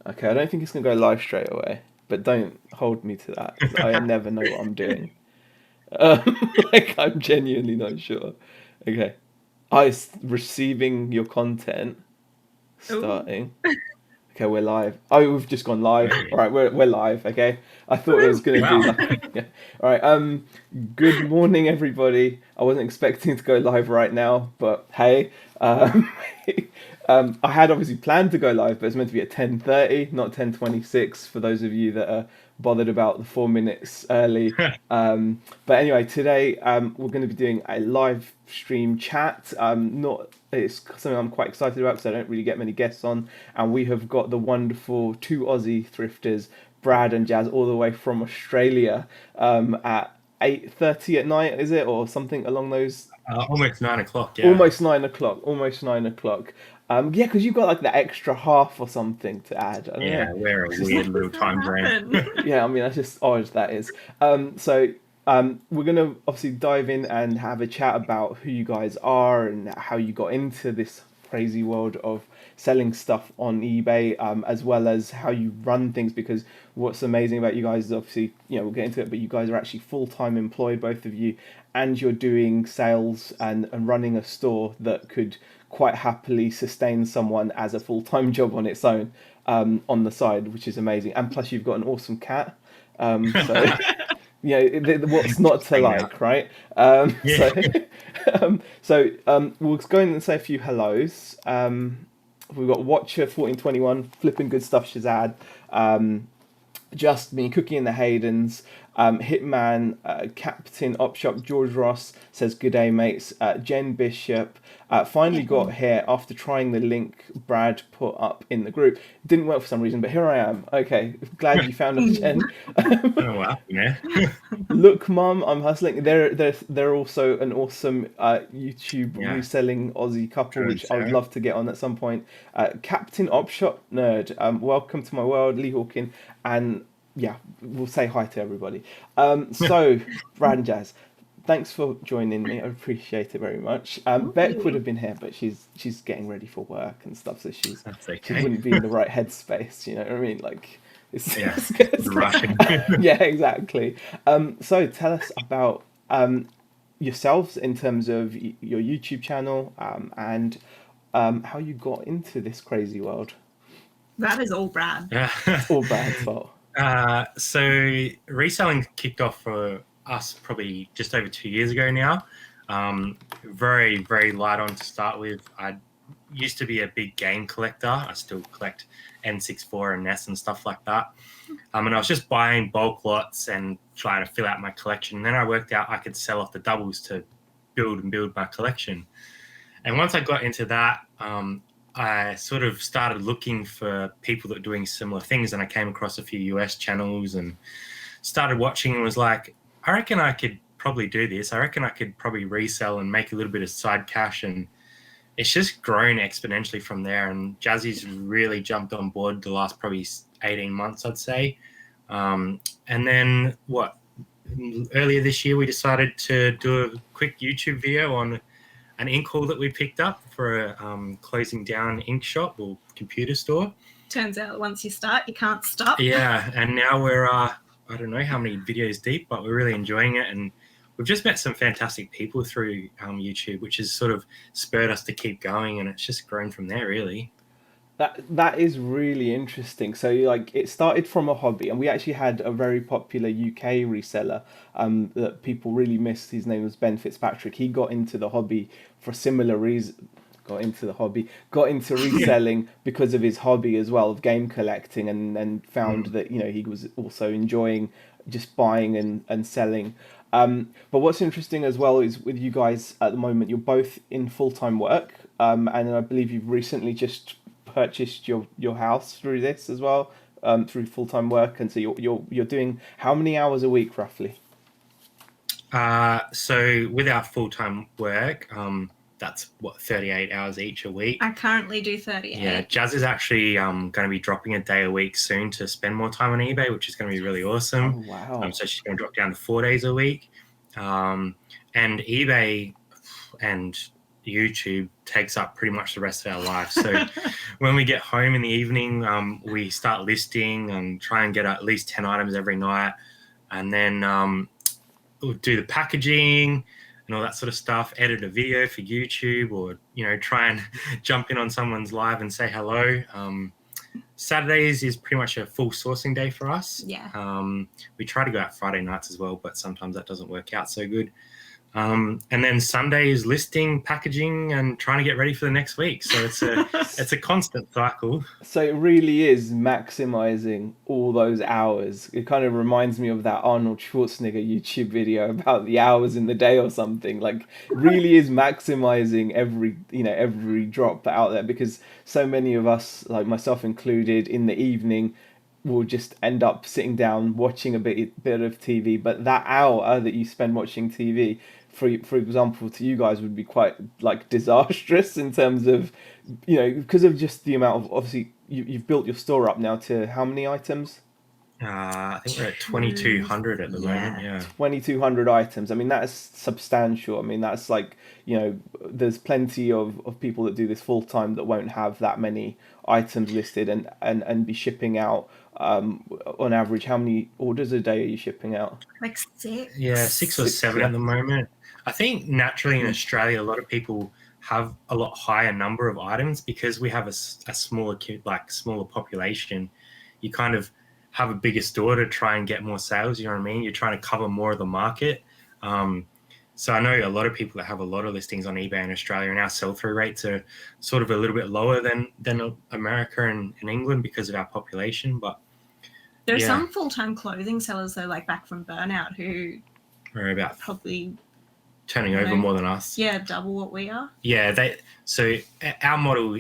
Okay, I don't think it's gonna go live straight away, but don't hold me to that because I never know what I'm doing. I'm genuinely not sure. Okay, receiving your content Ooh. starting. Okay, we're live. Oh, we've just gone live. Hey. All right, we're live. Okay, I thought it was Woo. gonna do Wow. like yeah. All right. Good morning, everybody. I wasn't expecting to go live right now, but hey, I had obviously planned to go live, but it's meant to be at 10:30, not 10:26. For those of you that are bothered about the 4 minutes early. But anyway, today we're going to be doing a live stream chat. Not It's something I'm quite excited about because I don't really get many guests on, and we have got the wonderful two Aussie thrifters, Brad and Jazz, all the way from Australia at 8:30 at night, is it, or something along those? Almost 9 o'clock. Yeah. Almost 9 o'clock. Almost 9 o'clock. Yeah, because you've got like the extra half or something to add. I don't know. Yeah. We're a It's just, weird How little does that time happen? zone. yeah, I mean that's just odd. That is. We're gonna obviously dive in and have a chat about who you guys are and how you got into this crazy world of selling stuff on eBay, as well as how you run things. Because what's amazing about you guys is obviously, we'll get into it, but you guys are actually full-time employed, both of you, and you're doing sales and running a store that could quite happily sustain someone as a full-time job on its own, on the side, which is amazing. And plus, you've got an awesome cat. So what's not to Hanging out. like, right? Yeah. We'll go in and say a few hellos. We've got Watcher 1421, flipping good stuff, Shazad. Just Me, Cookie and the Haydens, Hitman, Captain Opshop, George Ross says, "Good day, mates." Jen Bishop finally got here after trying the link Brad put up in the group. Didn't work for some reason, but here I am. Okay, glad you found us, Jen. Oh wow. Yeah. Look, Mum, I'm hustling. They're also an awesome YouTube Yeah. reselling Aussie couple, True, which I would Sarah. love to get on at some point. Captain Opshop Nerd, welcome to my world, Lee Hawkin, and yeah, we'll say hi to everybody. So, Brad and Jazz, thanks for joining me. I appreciate it very much. Beck would Ooh. have been here, but she's getting ready for work and stuff, so That's she okay. wouldn't be in the right headspace. You know what I mean? Like, Yeah. it's Rushing. yeah, exactly. So tell us about yourselves in terms of your YouTube channel, and how you got into this crazy world. That is all Brad. Yeah. It's all Brad's fault. So reselling kicked off for us probably just over 2 years ago now. Very, very light on to start with. I used to be a big game collector. I still collect N64 and NES and stuff like that. And I was just buying bulk lots and trying to fill out my collection. And then I worked out I could sell off the doubles to build my collection. And once I got into that, I sort of started looking for people that were doing similar things, and I came across a few US channels and started watching and was like, I reckon I could probably do this. I reckon I could probably resell and make a little bit of side cash, and it's just grown exponentially from there. And Jazzy's really jumped on board the last probably 18 months, I'd say. And then earlier this year, we decided to do a quick YouTube video on an ink hall that we picked up for a closing down ink shop or computer store. Turns out once you start, you can't stop. Yeah, and now we're I don't know how many videos deep, but we're really enjoying it, and we've just met some fantastic people through YouTube, which has sort of spurred us to keep going, and it's just grown from there, really. That is really interesting. So like it started from a hobby, and we actually had a very popular UK reseller that people really missed. His name was Ben Fitzpatrick. He got into the hobby for similar reason. Got into reselling because of his hobby as well of game collecting, and found that he was also enjoying just buying and selling. But what's interesting as well is with you guys at the moment, you're both in full-time work, and I believe you've recently just purchased your house through this as well, through full-time work, and so you're doing how many hours a week roughly? So with our full-time work, that's 38 hours each a week. I currently do 38. Yeah, Jazz is actually going to be dropping a day a week soon to spend more time on eBay, which is going to be really awesome. Oh wow. So she's going to drop down to 4 days a week. And eBay and YouTube takes up pretty much the rest of our life. So when we get home in the evening, we start listing and try and get at least 10 items every night. And then we'll do the packaging and all that sort of stuff, edit a video for YouTube, or, try and jump in on someone's live and say hello. Saturdays is pretty much a full sourcing day for us. Yeah. We try to go out Friday nights as well, but sometimes that doesn't work out so good. And then Sunday is listing, packaging, and trying to get ready for the next week. So it's a constant cycle. So it really is maximizing all those hours. It kind of reminds me of that Arnold Schwarzenegger YouTube video about the hours in the day or something. Like, really is maximizing every drop out there, because so many of us, like myself included, in the evening will just end up sitting down watching a bit of TV. But that hour that you spend watching TV, for example, to you guys would be quite like disastrous in terms of, because of just the amount of, obviously you've built your store up now to how many items? I think we're at 2,200 at the moment. Yeah, 2,200 items. I mean, that's substantial. I mean, that's like, there's plenty of people that do this full time that won't have that many items listed and be shipping out. On average, how many orders a day are you shipping out? Like 6. Yeah, 6 or 7 at the moment. I think naturally in Australia, a lot of people have a lot higher number of items because we have a smaller population. You kind of have a bigger store to try and get more sales. You know what I mean? You're trying to cover more of the market. So I know a lot of people that have a lot of listings on eBay in Australia, and our sell-through rates are sort of a little bit lower than America and England because of our population. But there are some full-time clothing sellers though, like back from Burnout, who are about probably turning over more than us. Yeah, double what we are. Yeah, so our model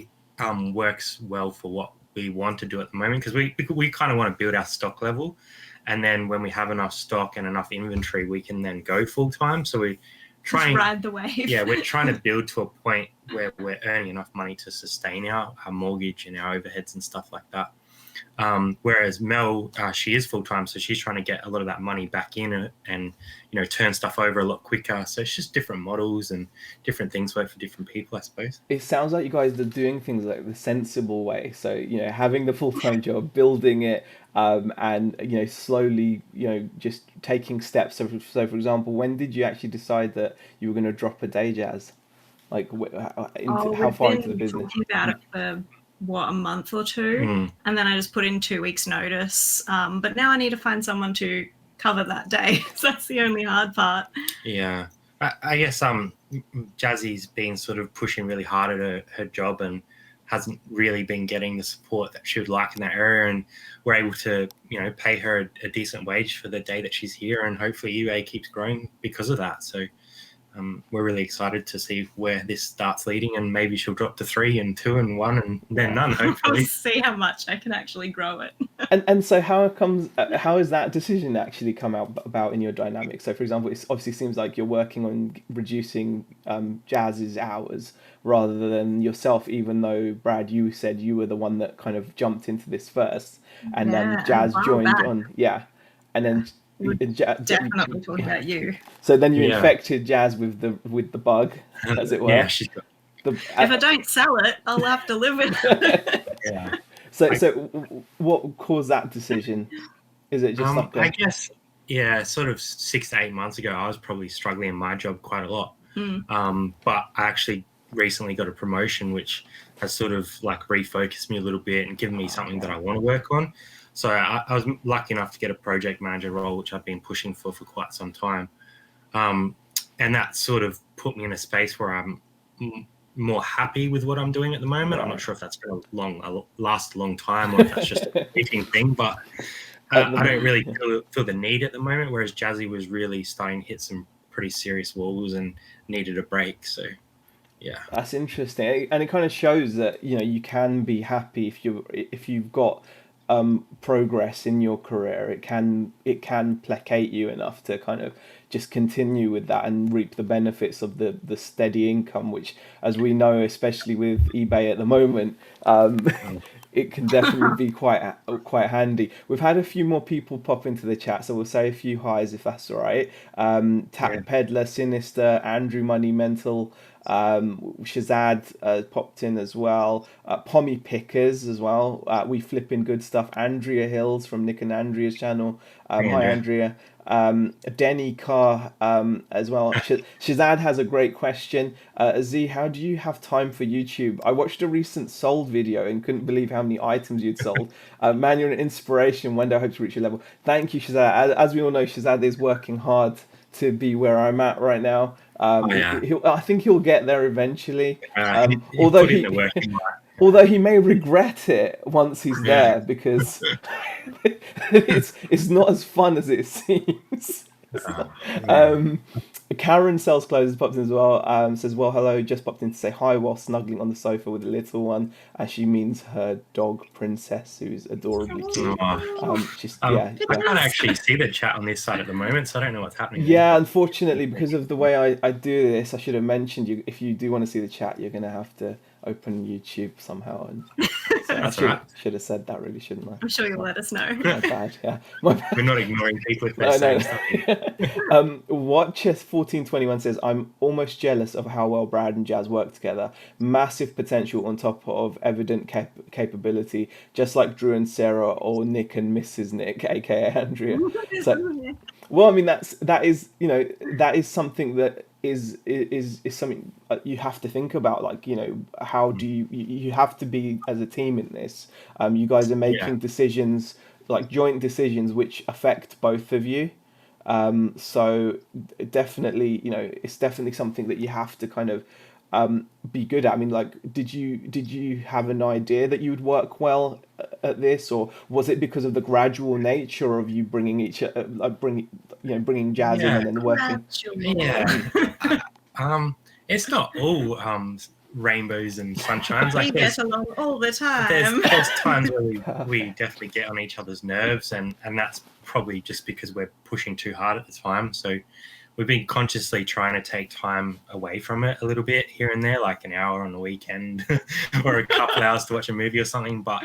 works well for what we want to do at the moment, because we kind of want to build our stock level, and then when we have enough stock and enough inventory, we can then go full time. So we trying ride the wave. Yeah, we're trying to build to a point where we're earning enough money to sustain our mortgage and our overheads and stuff like that. Whereas Mel, she is full time, so she's trying to get a lot of that money back in and turn stuff over a lot quicker. So it's just different models and different things work for different people, I suppose. It sounds like you guys are doing things like the sensible way. So having the full time job, building it, and slowly just taking steps. So for example, when did you actually decide that you were going to drop a day, Jazz? Like how far into the business? Talking about it for a month or two, and then I just put in 2 weeks notice, but now I need to find someone to cover that day. So that's the only hard part. Yeah, I guess Jazzy's been sort of pushing really hard at her job and hasn't really been getting the support that she would like in that area, and we're able to pay her a decent wage for the day that she's here, and hopefully eBay keeps growing because of that. So we're really excited to see where this starts leading, and maybe she'll drop to 3 and 2 and 1 and then none, hopefully. I'll see how much I can actually grow it. and so how is that decision actually come about in your dynamic? So for example, it obviously seems like you're working on reducing Jazz's hours rather than yourself, even though Brad, you said you were the one that kind of jumped into this first, and then Jazz joined on. Yeah, and then definitely talking about you. So then you infected Jazz with the bug, as it were. Yeah, she's got... If I don't sell it, I'll have to live with it. Yeah. So what caused that decision? Is it just something? I guess, sort of 6 to 8 months ago, I was probably struggling in my job quite a lot. But I actually recently got a promotion, which has sort of like refocused me a little bit and given me something that I want to work on. So I was lucky enough to get a project manager role, which I've been pushing for quite some time. And that sort of put me in a space where I'm more happy with what I'm doing at the moment. Right. I'm not sure if that's going to last a long time or if that's just a fleeting thing, but I don't really feel the need at the moment, whereas Jazzy was really starting to hit some pretty serious walls and needed a break. So, yeah. That's interesting. And it kind of shows that, you can be happy if you've got progress in your career. It can placate you enough to kind of just continue with that and reap the benefits of the steady income, which, as we know, especially with eBay at the moment, it can definitely be quite handy. We've had a few more people pop into the chat, so we'll say a few highs if that's all right. Tap Peddler, Sinister, Andrew Money Mental, Shazad popped in as well. Pommy Pickers as well. We Flipping Good Stuff. Andrea Hills from Nick and Andrea's channel. Hi, Andrea. Denny Carr as well. Shazad has a great question. Z, how do you have time for YouTube? I watched a recent sold video and couldn't believe how many items you'd sold. Man, you're an inspiration. One day I hope to reach your level. Thank you, Shazad. As we all know, Shazad is working hard to be where I'm at right now. I think he'll get there eventually. Although he may regret it once he's there, because it's not as fun as it seems. Karen sells clothes, popped in as well. Says, well, hello, just popped in to say hi while snuggling on the sofa with the little one, as she means her dog Princess, who's adorably cute. I can't actually see the chat on this side at the moment, so I don't know what's happening. Yeah, unfortunately, because of the way I do this, I should have mentioned you. If you do want to see the chat, you're going to have to open YouTube somehow. And so I should have said that, really, shouldn't I? I'm sure you'll let us know. My bad, yeah. My bad. We're not ignoring people if they're saying stuff. Watchess1421 says, I'm almost jealous of how well Brad and Jazz work together. Massive potential on top of evident capability, just like Drew and Sarah or Nick and Mrs. Nick, aka Andrea. So, well, I mean, that is something that is something you have to think about. Like, how do you have to be as a team in this? You guys are making decisions, like joint decisions, which affect both of you. So definitely, it's definitely something that you have to kind of be good at. I mean, like, did you have an idea that you would work well at this, or was it because of the gradual nature of you bringing bringing Jazz in and then working? It's not all rainbows and sunshines. We get along all the time. There's times where we definitely get on each other's nerves, and that's probably just because we're pushing too hard at the time. So we've been consciously trying to take time away from it a little bit here and there, like an hour on the weekend or a couple hours to watch a movie or something. But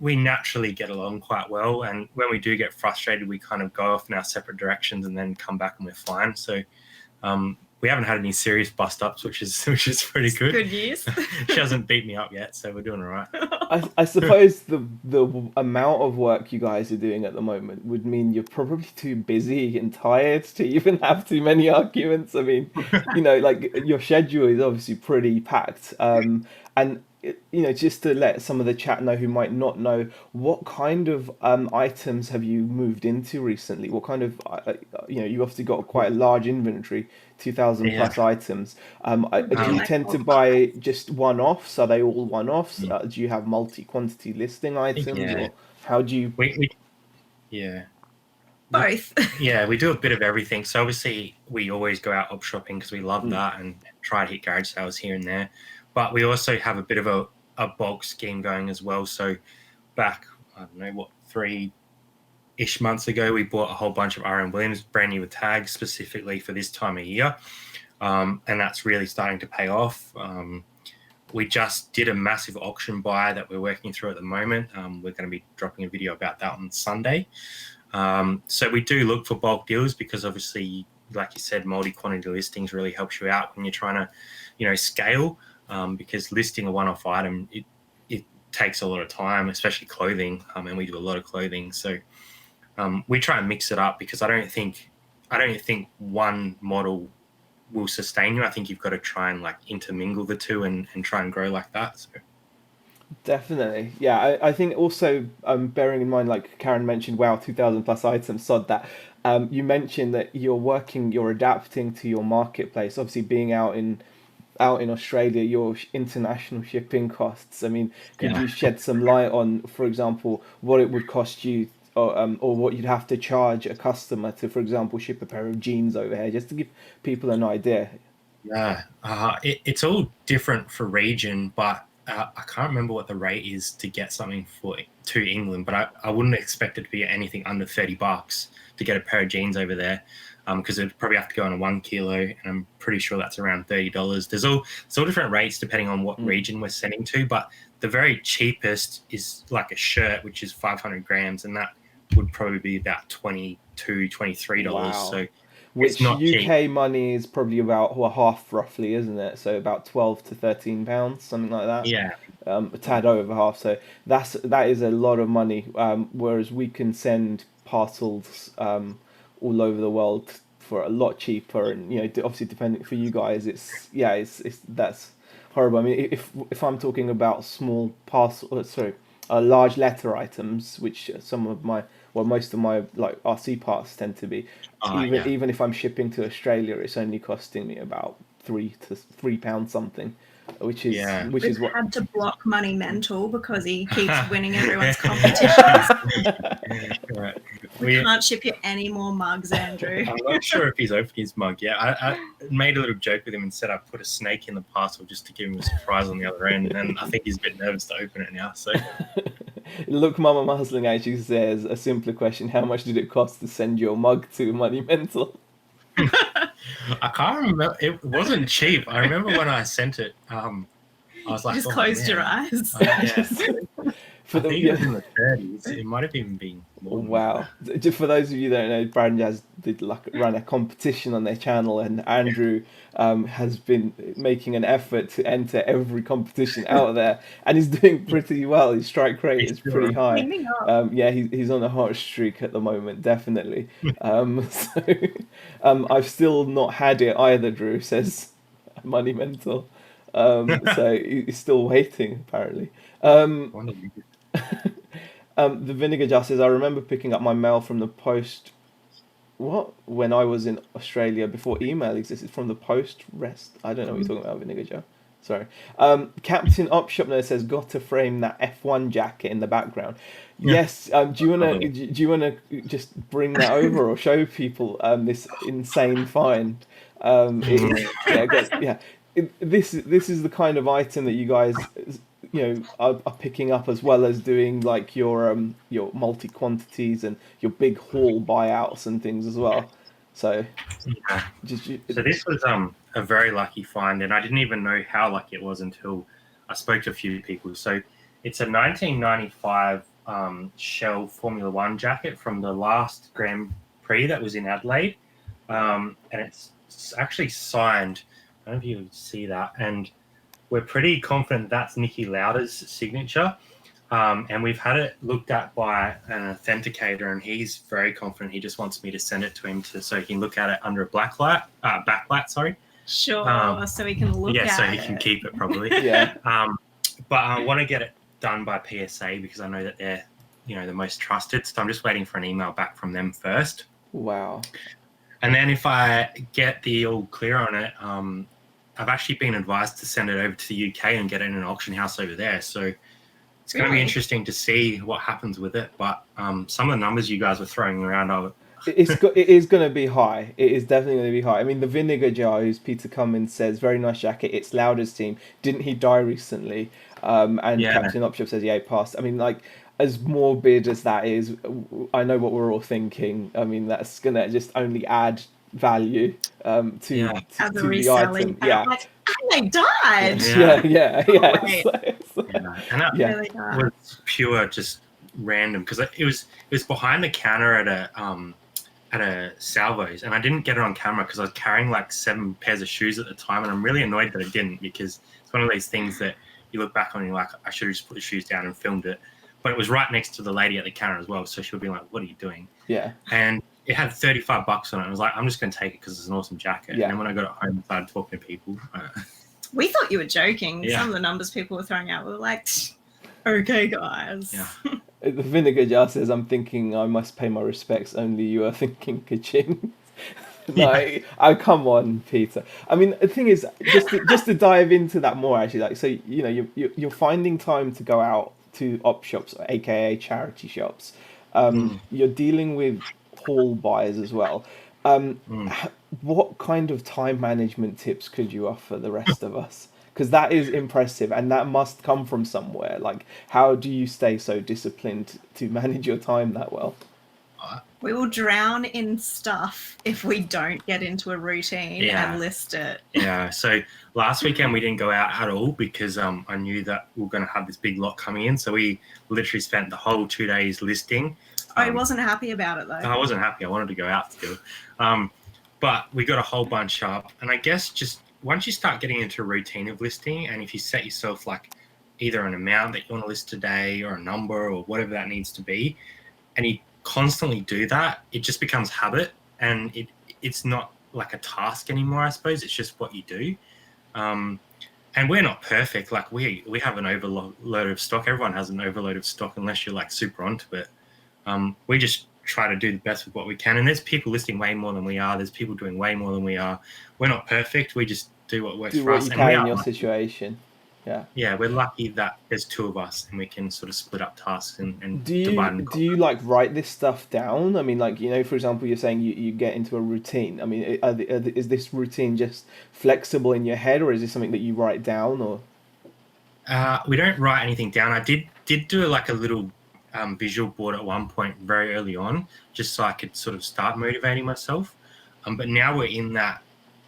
we naturally get along quite well. And when we do get frustrated, we kind of go off in our separate directions and then come back and we're fine. So we haven't had any serious bust-ups, which is pretty good. Good news. She hasn't beat me up yet, so we're doing all right. I suppose the amount of work you guys are doing at the moment would mean you're probably too busy and tired to even have too many arguments. I mean, like, your schedule is obviously pretty packed. And just to let some of the chat know who might not know, what kind of items have you moved into recently? What kind of, you obviously got quite a large inventory, 2,000 plus items. Do you tend to buy just one-offs? Are they all one-offs? Do you have multi-quantity listing items? Or how do you... Both. We do a bit of everything. So obviously we always go out op shopping because we love that and try to hit garage sales here and there. But we also have a bit of a bulk scheme going as well. So back, 3-ish months ago, we bought a whole bunch of R.M. Williams, brand new with tags, specifically for this time of year. And that's really starting to pay off. We just did a massive auction buy that we're working through at the moment. We're going to be dropping a video about that on Sunday. So we do look for bulk deals because obviously, like you said, multi-quantity listings really helps you out when you're trying to, scale. Because listing a one-off item, it takes a lot of time, especially clothing, and we do a lot of clothing. So we try and mix it up because I don't think one model will sustain you. I think you've got to try and intermingle the two and try and grow like that. So. Definitely. Yeah, I think also bearing in mind, like Karen mentioned, wow, 2,000 plus items, sod that. You mentioned that you're adapting to your marketplace, obviously being out in Australia, your international shipping costs. I mean, could you shed some light on, for example, what it would cost you or what you'd have to charge a customer to, for example, ship a pair of jeans over here, just to give people an idea? Yeah, it's all different for region, but I can't remember what the rate is to get something to England, but I wouldn't expect it to be anything under $30 to get a pair of jeans over there. Because it'd probably have to go on a 1 kilo, and I'm pretty sure that's around $30. There's all different rates depending on what region we're sending to, but the very cheapest is like a shirt, which is 500 grams, and that would probably be about $22, $23. Wow. So which not UK cheap. money is probably about half roughly, isn't it? So about 12 to 13 pounds, something like that. Yeah, A tad over half. So that is a lot of money. Whereas we can send parcels all over the world for a lot cheaper, and obviously depending for you guys, it's that's horrible. I mean, if I'm talking about small large letter items, which most of my like RC parts tend to be, yeah. even if I'm shipping to Australia, it's only costing me about £3 something, which is Yeah. which is We've what. had to block Money Mental because he keeps winning everyone's competitions. Right. We can't ship you any more mugs, Andrew. I'm not sure if he's opened his mug yet. I made a little joke with him and said I put a snake in the parcel just to give him a surprise on the other end, and I think he's a bit nervous to open it now. So, Look, Mama Musling actually says a simpler question: how much did it cost to send your mug to Money Mental? I can't remember. It wasn't cheap. I remember when I sent it. I was like, Just oh, closed man. your eyes. Yeah. For I think it was in the 30s. It might have even been more than Wow. Just for those of you that don't know, Brad and Jazz did run a competition on their channel, and Andrew has been making an effort to enter every competition out there, and he's doing pretty well. His strike rate He's is still pretty high. Cleaning up. Yeah, he's on a hot streak at the moment, definitely. I've still not had it either, Drew says Money Mental. So he's still waiting, apparently. One of you. The Vinegar Jar says, I remember picking up my mail from the post. When I was in Australia before email existed, from the post rest. I don't know what you're talking about, Vinegar Jar. Sorry. Captain Opshopner says, got to frame that F1 jacket in the background. Yes. Do you wanna just bring that over or show people this insane find? This is the kind of item that you guys are picking up, as well as doing like your multi quantities and your big haul buyouts and things as well. So So this was a very lucky find, and I didn't even know how lucky it was until I spoke to a few people. So it's a 1995 Shell Formula One jacket from the last Grand Prix that was in Adelaide, and it's actually signed. I don't know if you see that, and we're pretty confident that's Nicky Lauda's signature. And we've had it looked at by an authenticator, and he's very confident. He just wants me to send it to him so he can look at it under a backlight. Sorry. Sure, so he can look at it. Yeah, so he can keep it probably. Yeah. But I want to get it done by PSA because I know that they're, the most trusted. So I'm just waiting for an email back from them first. Wow. And then if I get the all clear on it, I've actually been advised to send it over to the UK and get it in an auction house over there. So it's going to be interesting to see what happens with it. But some of the numbers you guys were throwing around are... it is going to be high. It is definitely going to be high. I mean, the Vinegar Jar, who's Peter Cummins says, very nice jacket. It's Lauda's team. Didn't he die recently? And Captain Opshop says, yeah, he passed. I mean, like, as morbid as that is, I know what we're all thinking. I mean, that's going to just only add value to the item. Yeah. Like, they died. Yeah. And that was pure just random because it was behind the counter at a Salvos, and I didn't get it on camera because I was carrying like 7 pairs of shoes at the time, and I'm really annoyed that I didn't, because it's one of these things that you look back on and you're like, I should have just put the shoes down and filmed it. But it was right next to the lady at the counter as well, so she would be like, what are you doing? Yeah. And it had $35 on it. I was like, I'm just going to take it because it's an awesome jacket. Yeah. And then when I got it home, I started talking to people. We thought you were joking. Yeah. Some of the numbers people were throwing out were like, okay, guys. Yeah. The Vinegar Jar says, I'm thinking I must pay my respects. Only you are thinking ka-ching. Like, oh, come on, Peter. I mean, the thing is, just to dive into that more, actually, like, so, you're finding time to go out to op shops, aka charity shops. You're dealing with haul buyers as well. What kind of time management tips could you offer the rest of us? Because that is impressive, and that must come from somewhere. Like, how do you stay so disciplined to manage your time that well? We will drown in stuff if we don't get into a routine and list it. Yeah, so last weekend we didn't go out at all because I knew that we were going to have this big lot coming in. So we literally spent the whole 2 days listing. I wasn't happy about it, though. I wasn't happy. I wanted to go out still. But we got a whole bunch up. And I guess just once you start getting into a routine of listing, and if you set yourself like either an amount that you want to list today or a number or whatever that needs to be, and you constantly do that, it just becomes habit, and it's not like a task anymore, I suppose. It's just what you do. And we're not perfect. Like we have an overload of stock. Everyone has an overload of stock unless you're like super onto it. We just try to do the best with what we can. And there's people listing way more than we are. There's people doing way more than we are. We're not perfect. We just do what works for us. Do what you can in your situation. Yeah, we're lucky that there's two of us and we can sort of split up tasks and do you like write this stuff down? I mean, like, for example, you're saying you get into a routine. I mean, is this routine just flexible in your head, or is this something that you write down? Or we don't write anything down. I did do like a little visual board at one point very early on, just so I could sort of start motivating myself. But now we're in that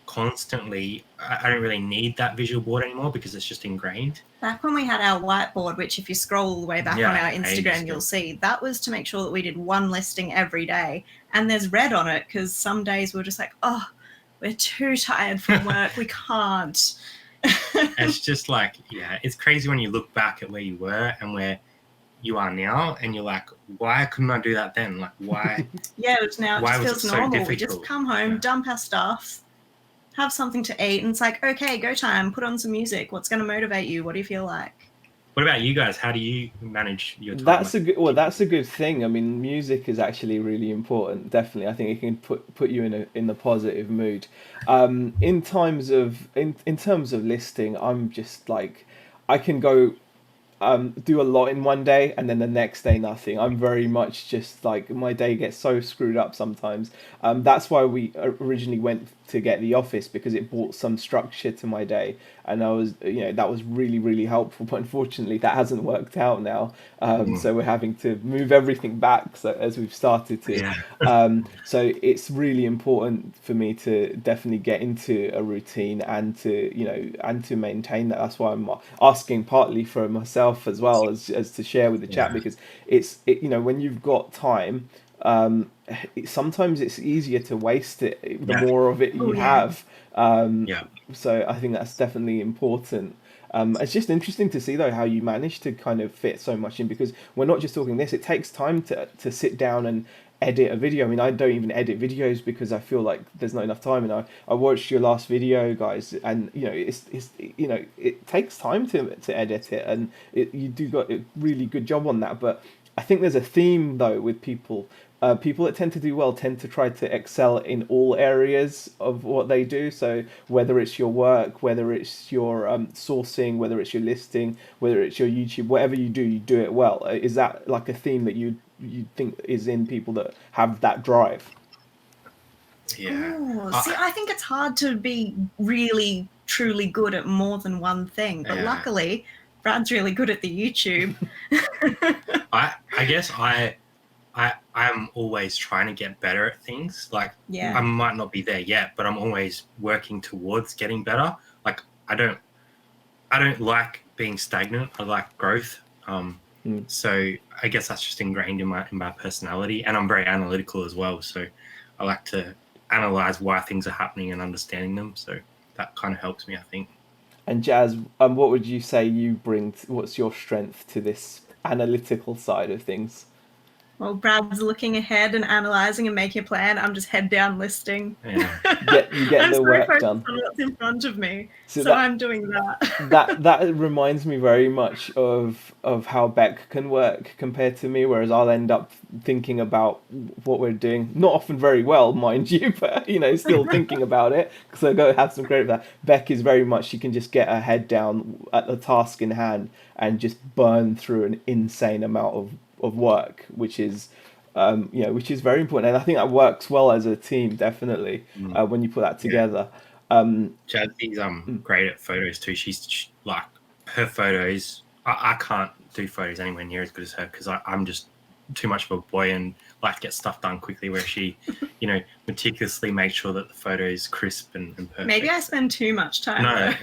constantly. I don't really need that visual board anymore because it's just ingrained. Back when we had our whiteboard, which if you scroll all the way back on our Instagram, you'll see, that was to make sure that we did one listing every day. And there's red on it because some days we're just like, oh, we're too tired from work. We can't. It's just like, it's crazy when you look back at where you were and where you are now, and you're like, why couldn't I do that then? Like, why? It just feels normal. We just come home, dump our stuff, have something to eat, and it's like, okay, go time, put on some music. What's going to motivate you? What do you feel like? What about you guys? How do you manage your time? That's a good thing. I mean, music is actually really important. Definitely, I think it can put you in a positive mood. In terms of listing, I'm just like, I can go do a lot in one day and then the next day nothing. I'm very much just like, my day gets so screwed up sometimes. That's why we originally went to get the office, because it brought some structure to my day, and I was that was really, really helpful. But unfortunately that hasn't worked out now, so we're having to move everything back, so as we've started to so it's really important for me to definitely get into a routine and to maintain that. That's why I'm asking, partly for myself as well as to share with the chat, because it's when you've got time, sometimes it's easier to waste it the more of it you have. So I think that's definitely important. It's just interesting to see though how you manage to kind of fit so much in, because we're not just talking this, it takes time to sit down and edit a video. I mean, I don't even edit videos because I feel like there's not enough time, and I watched your last video, guys, and it takes time to edit it, and you do got a really good job on that. But I think there's a theme though with people. People that tend to do well tend to try to excel in all areas of what they do. So whether it's your work, whether it's your sourcing, whether it's your listing, whether it's your YouTube, whatever you do it well. Is that like a theme that you think is in people that have that drive? Ooh, see, I think it's hard to be really, truly good at more than one thing. But luckily, Brad's really good at the YouTube. I guess I'm always trying to get better at things. Like, I might not be there yet, but I'm always working towards getting better. Like, I don't like being stagnant. I like growth. So I guess that's just ingrained in my personality, and I'm very analytical as well. So I like to analyze why things are happening and understanding them. So that kind of helps me, I think. And Jazz, what would you say you bring? What's your strength to this analytical side of things? Well, Brad's looking ahead and analysing and making a plan. I'm just head down listing. You get the work done. On what's in front of me, so I'm doing that. That reminds me very much of how Beck can work compared to me, whereas I'll end up thinking about what we're doing, not often very well, mind you, but still thinking about it, because I go have some credit for that. Beck is very much, she can just get her head down at the task in hand and just burn through an insane amount of work, which is very important, and I think that works well as a team, definitely, when you put that together. Jazzy's great at photos too. She's like, her photos, I can't do photos anywhere near as good as her, because I'm just too much of a boy and like to get stuff done quickly, where she meticulously makes sure that the photo is crisp and perfect. Maybe I spend too much time. No,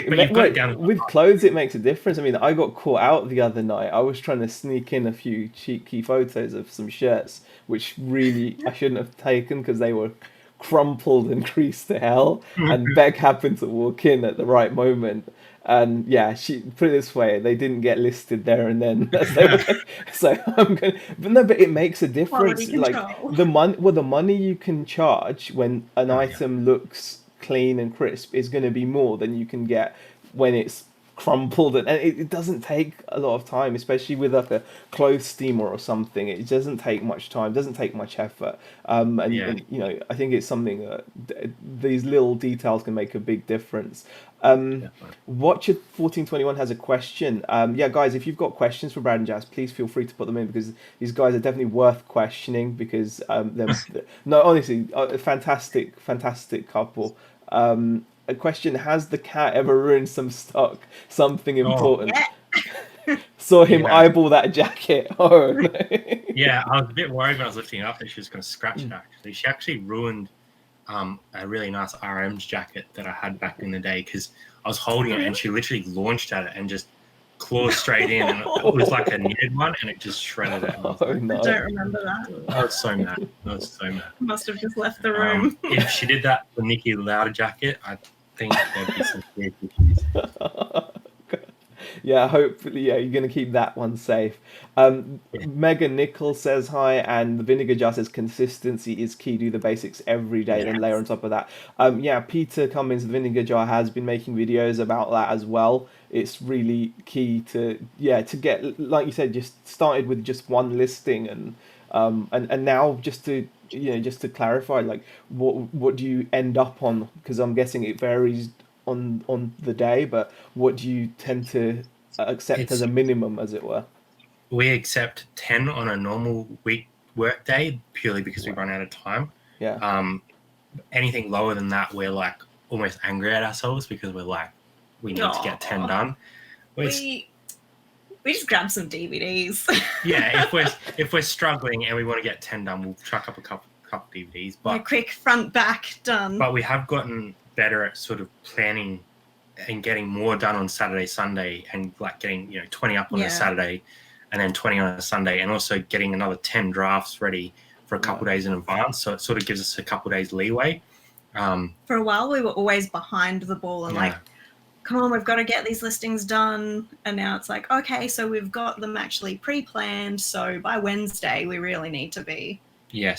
but you've got it down with clothes. It makes a difference. I mean, I got caught out the other night. I was trying to sneak in a few cheeky photos of some shirts, which really I shouldn't have taken, because they were crumpled and creased to hell, and Beck happened to walk in at the right moment. And yeah, she put it this way: they didn't get listed there and then. As they were, so I'm gonna, but no, but it makes a Quality difference. Like control. the money you can charge when an item looks clean and crisp is going to be more than you can get when it's crumpled, and it doesn't take a lot of time, especially with like a clothes steamer or something. It doesn't take much time, doesn't take much effort, and you know, I think it's something that these little details can make a big difference. Watcher 1421 has a question. Yeah, guys, if you've got questions for Brad and Jazz, please feel free to put them in, because these guys are definitely worth questioning, because no, honestly, a fantastic couple. A question: has the cat ever ruined some stock? Something important. Yeah. Saw him eyeball that jacket. Oh no. Yeah, I was a bit worried when I was lifting it up that she was going to scratch it. Actually, she actually ruined a really nice RM's jacket that I had back in the day, because I was holding it and she literally launched at it and just clawed straight in, and it was like a knitted one, and it just shredded it. And I was like, no. I don't remember that. I was so mad. Must have just left the room. If she did that for Nikki Lauda jacket, I think there'd be some weird issues. Yeah, hopefully, yeah, you're gonna keep that one safe. Megan Nichols says hi, and the Vinegar Jar says consistency is key. Do the basics every day, then layer on top of that. Yeah, Peter Cummins, the Vinegar Jar, has been making videos about that as well. It's really key to get, like you said, just started with just one listing, and now just to just to clarify, like what do you end up on? Because I'm guessing it varies on the day, but what do you tend to accept as a minimum, as it were? We accept 10 on a normal week work day, purely because we run out of time. Yeah. Anything lower than that, we're like almost angry at ourselves, because we're like, we need to get 10 done. We just grab some DVDs. Yeah, if we're struggling and we want to get 10 done, we'll chuck up a couple DVDs. But a quick front back done. But we have gotten better at sort of planning and getting more done on Saturday, Sunday, and like getting 20 up on a Saturday, and then 20 on a Sunday, and also getting another 10 drafts ready for a couple days in advance. So it sort of gives us a couple days leeway. For a while, we were always behind the ball and like, come on, we've got to get these listings done. And now it's like, okay, so we've got them actually pre-planned. So by Wednesday, we really need to be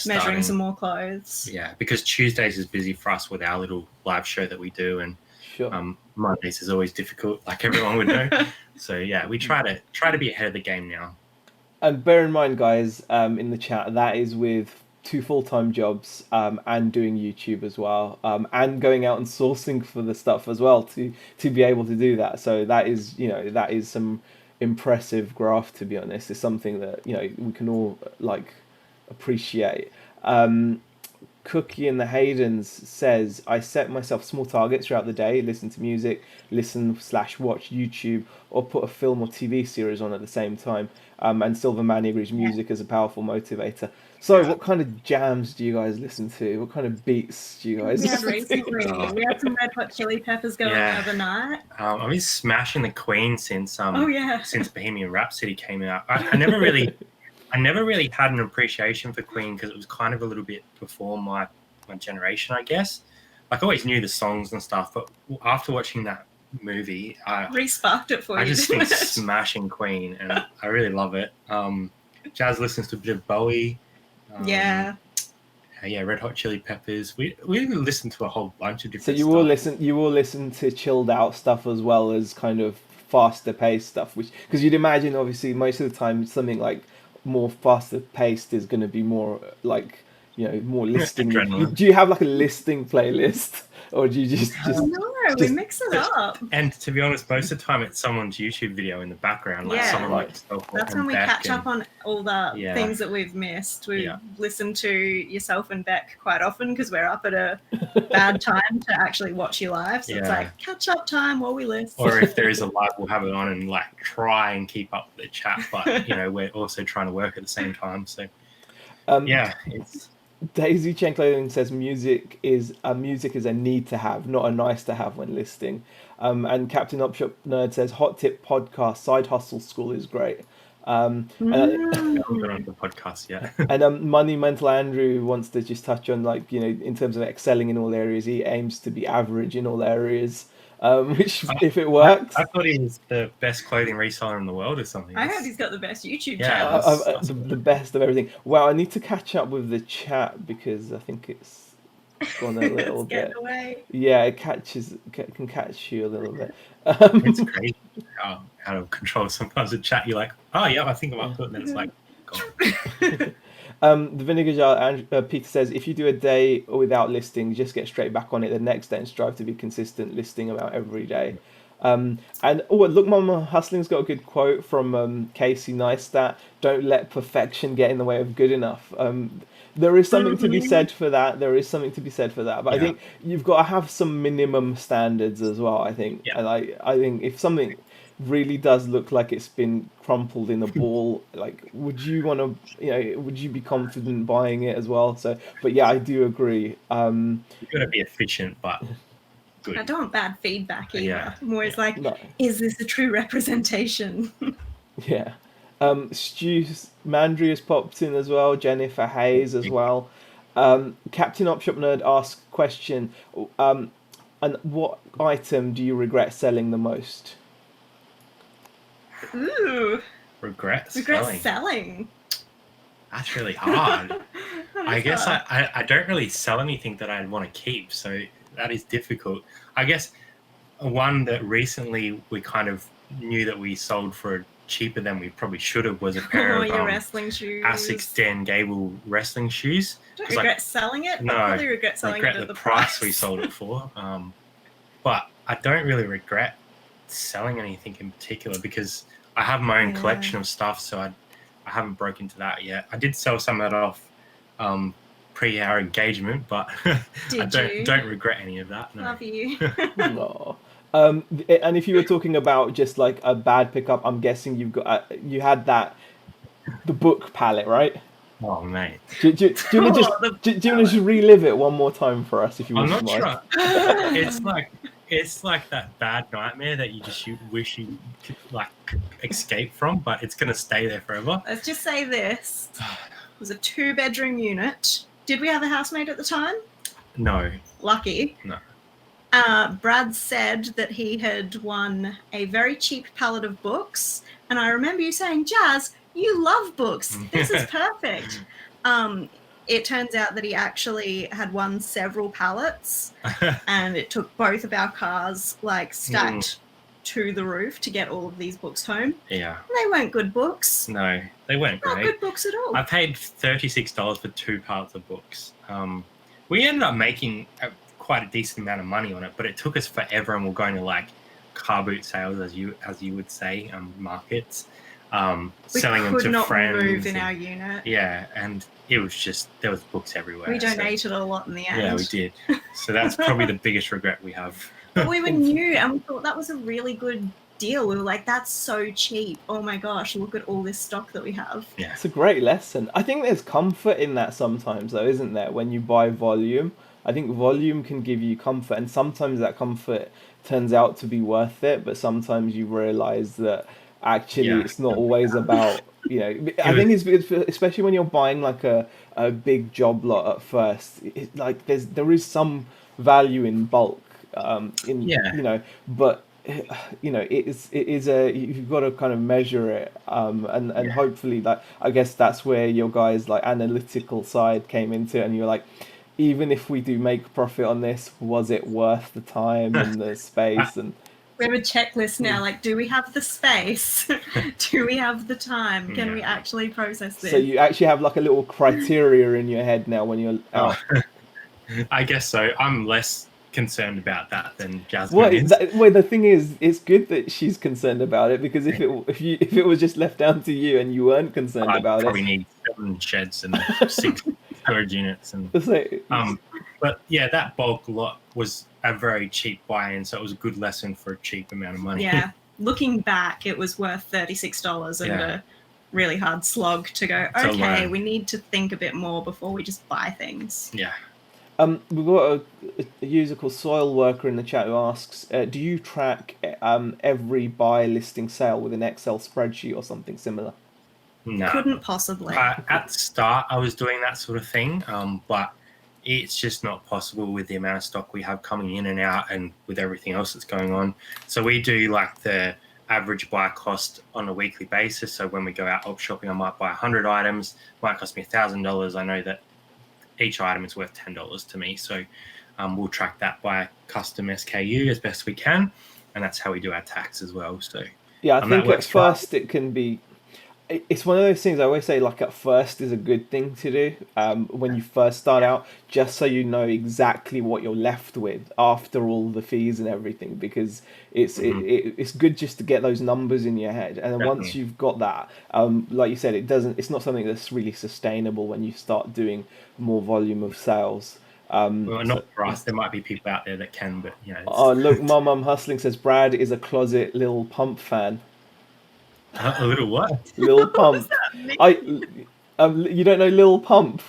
measuring some more clothes. Yeah, because Tuesdays is busy for us with our little live show that we do, and Mondays is always difficult, like everyone would know. So yeah, we try to be ahead of the game now. And bear in mind, guys, in the chat, that is with 2 full-time jobs, and doing YouTube as well, and going out and sourcing for the stuff as well to be able to do that. So that is that is some impressive graft, to be honest. It's something that we can all like appreciate. Cookie in the Haydens says, I set myself small targets throughout the day, listen to music, listen/watch YouTube, or put a film or TV series on at the same time. And Silver Man agrees, music is a powerful motivator. So what kind of jams do you guys listen to? What kind of beats do you guys listen to? We had some Red Hot Chili Peppers going overnight. I've been smashing the Queen since Bohemian Rhapsody came out. I never really had an appreciation for Queen, because it was kind of a little bit before my generation, I guess. Like, I always knew the songs and stuff, but after watching that movie, I re-sparked it for you. I just think smashing Queen, and I really love it. Jazz listens to a bit of Bowie. Red Hot Chili Peppers. We listen to a whole bunch of different. So you will listen to chilled out stuff as well as kind of faster paced stuff, which, because you'd imagine obviously most of the time something like more faster paced is going to be more like more listing. Do you have like a listing playlist, or do you just we mix it up? And to be honest, most of the time it's someone's YouTube video in the background, like someone like yourself. That's when we catch up on all the things that we've missed. We listen to yourself and Beck quite often, because we're up at a bad time to actually watch you live. So it's like catch up time while we listen. Or if there is a live, we'll have it on and like try and keep up with the chat, but we're also trying to work at the same time. So it's. Daisy Chenkloden says music is a need to have, not a nice to have when listing. And Captain Upshot Nerd says hot tip podcast, Side Hustle School is great. And I'm not on the podcast yet. and Money Mental Andrew wants to just touch on, like, in terms of excelling in all areas, he aims to be average in all areas. Which, if it works, I thought he was the best clothing reseller in the world or something. I heard he's got the best YouTube channel. The best of everything. Well, I need to catch up with the chat because I think it's gone a little bit. Away. Yeah, it can catch you a little bit. It's crazy how out of control sometimes the chat. You're like, oh yeah, I think I'm up to it, and then it's like, the Vinegar Jar Peter says, if you do a day without listing, just get straight back on it the next day and strive to be consistent listing about every day. And look, Mama Hustling's got a good quote from Casey Neistat: "Don't let perfection get in the way of good enough." There is something to be said for that. But I think you've got to have some minimum standards as well. I think, and I think if something really does look like it's been crumpled in a ball, like, would you want to, would you be confident buying it as well? So, but yeah, I do agree. You've got to be efficient, but good. I don't want bad feedback either. Yeah. I'm always like, is this a true representation? Yeah. Stu Mandry has popped in as well. Jennifer Hayes as well. Captain Opshop Nerd asks question, and what item do you regret selling the most? Ooh. Regret selling. That's really hard. I guess I don't really sell anything that I'd want to keep, so that is difficult. I guess one that recently we kind of knew that we sold for cheaper than we probably should have was a pair of wrestling shoes. Asics Dan Gable wrestling shoes. Don't regret selling it? No, I probably regret selling it at the price we sold it for. But I don't really regret selling anything in particular because I have my own collection of stuff, so I haven't broken into that yet. I did sell some of that off pre our engagement, but I don't regret any of that. No. Love you. No. And if you were talking about just like a bad pickup, I'm guessing you had the book palette, right? Oh mate, do you want to just relive it one more time for us if you want? I'm not sure. It's like that bad nightmare that you wish you could escape from, but it's gonna stay there forever. Let's just say this: it was a 2-bedroom unit. Did we have a housemate at the time? No. Lucky. No. Brad said that he had won a very cheap pallet of books, and I remember you saying, "Jazz, you love books. This is perfect." It turns out that he actually had won several pallets, and it took both of our cars stacked to the roof to get all of these books home. Yeah. They weren't good books. No, they weren't Not good books at all. I paid $36 for 2 pallets of books. We ended up making quite a decent amount of money on it, but it took us forever, and we're going to car boot sales, as you would say, markets, selling them to friends. We could not move in our unit. Yeah, and it was just, there was books everywhere. We donated a lot in the end. Yeah, we did. So that's probably the biggest regret we have. But we were new, and we thought that was a really good deal. We were like, that's so cheap. Oh my gosh, look at all this stock that we have. Yeah. It's a great lesson. I think there's comfort in that sometimes, though, isn't there? When you buy volume, I think volume can give you comfort, and sometimes that comfort turns out to be worth it, but sometimes you realize that actually it's not always about, I think it's especially when you're buying a big job lot at first, there is some value in bulk, but it is you've got to kind of measure it, and hopefully I guess that's where your guys' analytical side came into it, and you're like, even if we do make profit on this, was it worth the time and the space? And we have a checklist now, do we have the space? Do we have the time? Can we actually process this? So you actually have a little criteria in your head now when you're out. I guess so. I'm less concerned about that than Jasmine is. The thing is, it's good that she's concerned about it, because if it was just left down to you and you weren't concerned about it, I'd probably need 7 sheds and 6 storage units, and but yeah, that bulk lot was a very cheap buy-in, so it was a good lesson for a cheap amount of money. Yeah, looking back, it was worth $36 and a really hard slog to go, okay, we need to think a bit more before we just buy things. Yeah. We've got a user called Soil Worker in the chat who asks, do you track every buy, listing, sale with an Excel spreadsheet or something similar? Couldn't possibly. At the start, I was doing that sort of thing, but it's just not possible with the amount of stock we have coming in and out, and with everything else that's going on. So we do like the average buy cost on a weekly basis. So when we go out op shopping, I might buy 100 items, might cost me $1,000. I know that each item is worth $10 to me. So we'll track that by custom SKU as best we can, and that's how we do our tax as well. So yeah, I think at first it can be. It's one of those things I always say, like at first is a good thing to do when you first start out, just so you know exactly what you're left with after all the fees and everything, because it's good just to get those numbers in your head, and then once you've got that, like you said, it's not something that's really sustainable when you start doing more volume of sales. Well, not for us. There might be people out there that can, but Oh, look, Mum Hustling says Brad is a closet Lil Pump fan. A little what? Lil Pump. You don't know Lil Pump?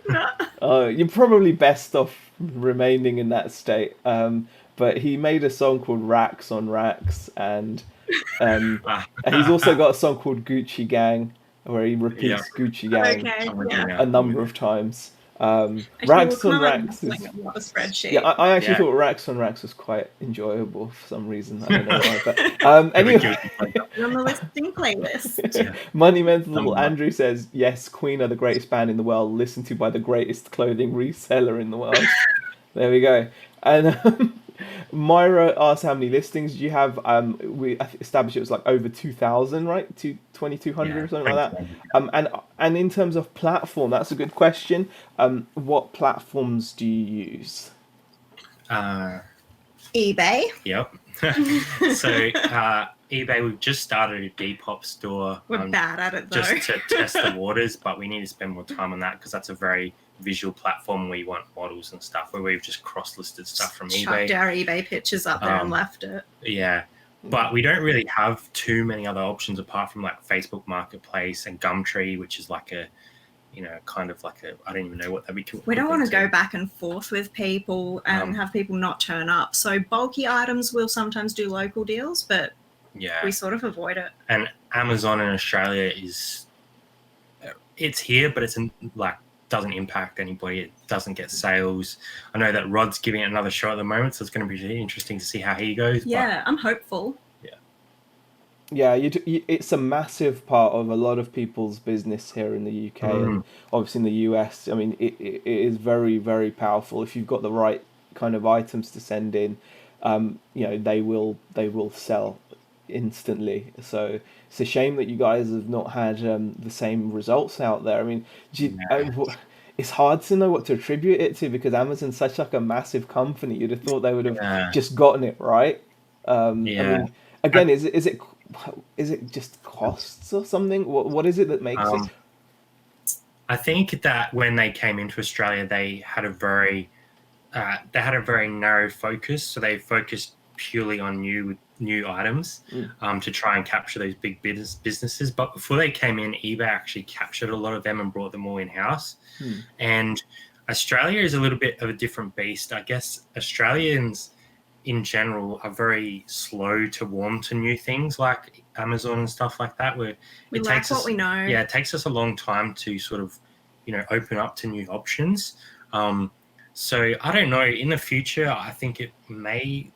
No. You're probably best off remaining in that state. But he made a song called Racks on Racks, and he's also got a song called Gucci Gang, where he repeats Gucci Gang a number of times. Racks on Racks is, I actually thought Racks on Racks was quite enjoyable for some reason. I don't know why, but anyway. On the listing playlist. Monumental Andrew says, yes, Queen are the greatest band in the world, listened to by the greatest clothing reseller in the world. There we go. And Myra asked how many listings do you have. We established it was like over 2,000, right? 2,200 or something like that. And in terms of platform, that's a good question. What platforms do you use? eBay. Yep. So eBay, we've just started a Depop store. We're bad at it though. Just to test the waters, but we need to spend more time on that because that's a very visual platform where you want models and stuff, where we've just cross-listed stuff from eBay. Chucked our eBay pictures up there and left it. Yeah. But we don't really have too many other options apart from like Facebook Marketplace and Gumtree, which is like a, kind of like a, I don't even know what that would be. We don't want to go back and forth with people and have people not turn up. So bulky items we'll sometimes do local deals, but we sort of avoid it. And Amazon in Australia it's here, but it's doesn't impact anybody. It doesn't get sales. I know that Rod's giving it another shot at the moment, so it's going to be really interesting to see how he goes. Yeah, I'm hopeful. Yeah, it's a massive part of a lot of people's business here in the UK and obviously in the US. I mean, it is very, very powerful. If you've got the right kind of items to send in, they will sell instantly. So it's a shame that you guys have not had the same results out there. I mean, it's hard to know what to attribute it to because Amazon's such like a massive company. You'd have thought they would have just gotten it right. I mean, again, is it just costs or something? What is it that makes it? I think that when they came into Australia, they had a very narrow focus. So they focused purely on new items to try and capture those big businesses. But before they came in, eBay actually captured a lot of them and brought them all in-house. And Australia is a little bit of a different beast. I guess Australians in general are very slow to warm to new things like Amazon and stuff like that, where we like what we know. Yeah, it takes us a long time to sort of, open up to new options. So I don't know. In the future, I think it may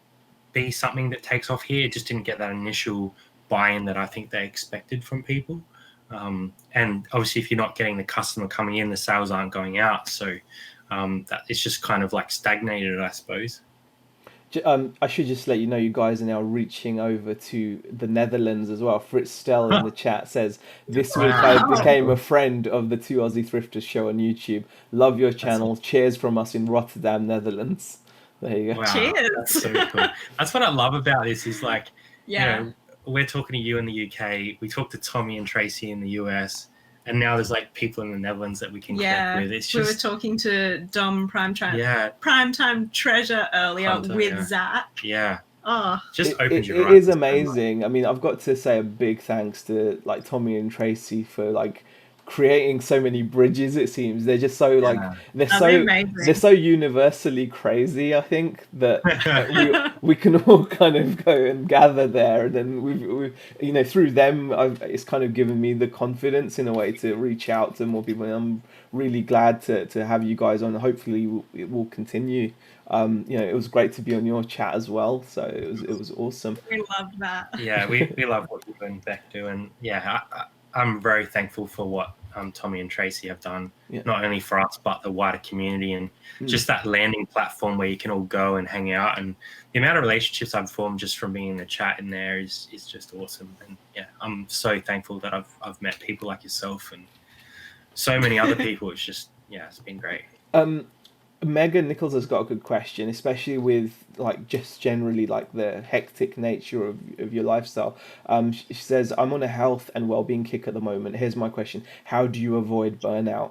be something that takes off here. It just didn't get that initial buy-in that I think they expected from people. And obviously, if you're not getting the customer coming in, the sales aren't going out. So that it's just kind of like stagnated, I suppose. I should just let you know, you guys are now reaching over to the Netherlands as well. Fritz Stell in the chat says, this week I became a friend of the 2Aussiethrifters show on YouTube. Love your channel. Cheers from us in Rotterdam, Netherlands. There you go. Wow, cheers. That's so cool. That's what I love about this is like, we're talking to you in the UK. We talk to Tommy and Tracy in the US. And now there's like people in the Netherlands that we can connect with. It's just, we were talking to Dom Primetime Treasure earlier with Zach. Yeah. Oh, just opens your eyes. It is amazing. I mean, I've got to say a big thanks to like Tommy and Tracy for like creating so many bridges. It seems they're just so like they're they're so universally crazy. I think that we can all kind of go and gather there, and then we've you know, through them, it's kind of given me the confidence in a way to reach out to more people. And I'm really glad to have you guys on. Hopefully it will continue. You know, it was great to be on your chat as well, so it was awesome. We love that. Yeah, we love what you and Beck do, and yeah, I'm very thankful for what Tommy and Tracy have done, not only for us but the wider community, and just that landing platform where you can all go and hang out, and the amount of relationships I've formed just from being in the chat in there is just awesome. And yeah, I'm so thankful that I've met people like yourself and so many other people. It's just, yeah, it's been great. Megan Nichols has got a good question, especially with like just generally like the hectic nature of your lifestyle. She says, I'm on a health and well-being kick at the moment. Here's my question. How do you avoid burnout?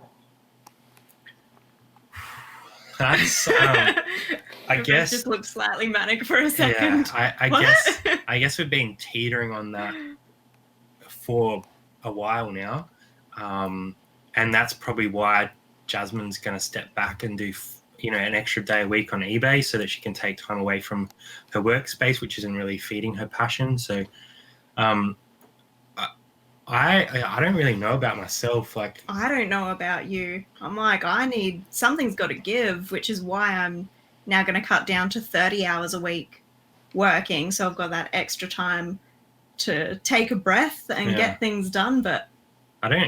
That's I guess just looked slightly manic for a second. Yeah, I guess we've been teetering on that for a while now. And that's probably why Jasmine's going to step back and do, you know, an extra day a week on eBay so that she can take time away from her workspace, which isn't really feeding her passion. So I don't really know about myself. Like, I don't know about you. I'm like, something's got to give, which is why I'm now going to cut down to 30 hours a week working. So I've got that extra time to take a breath and get things done. But I don't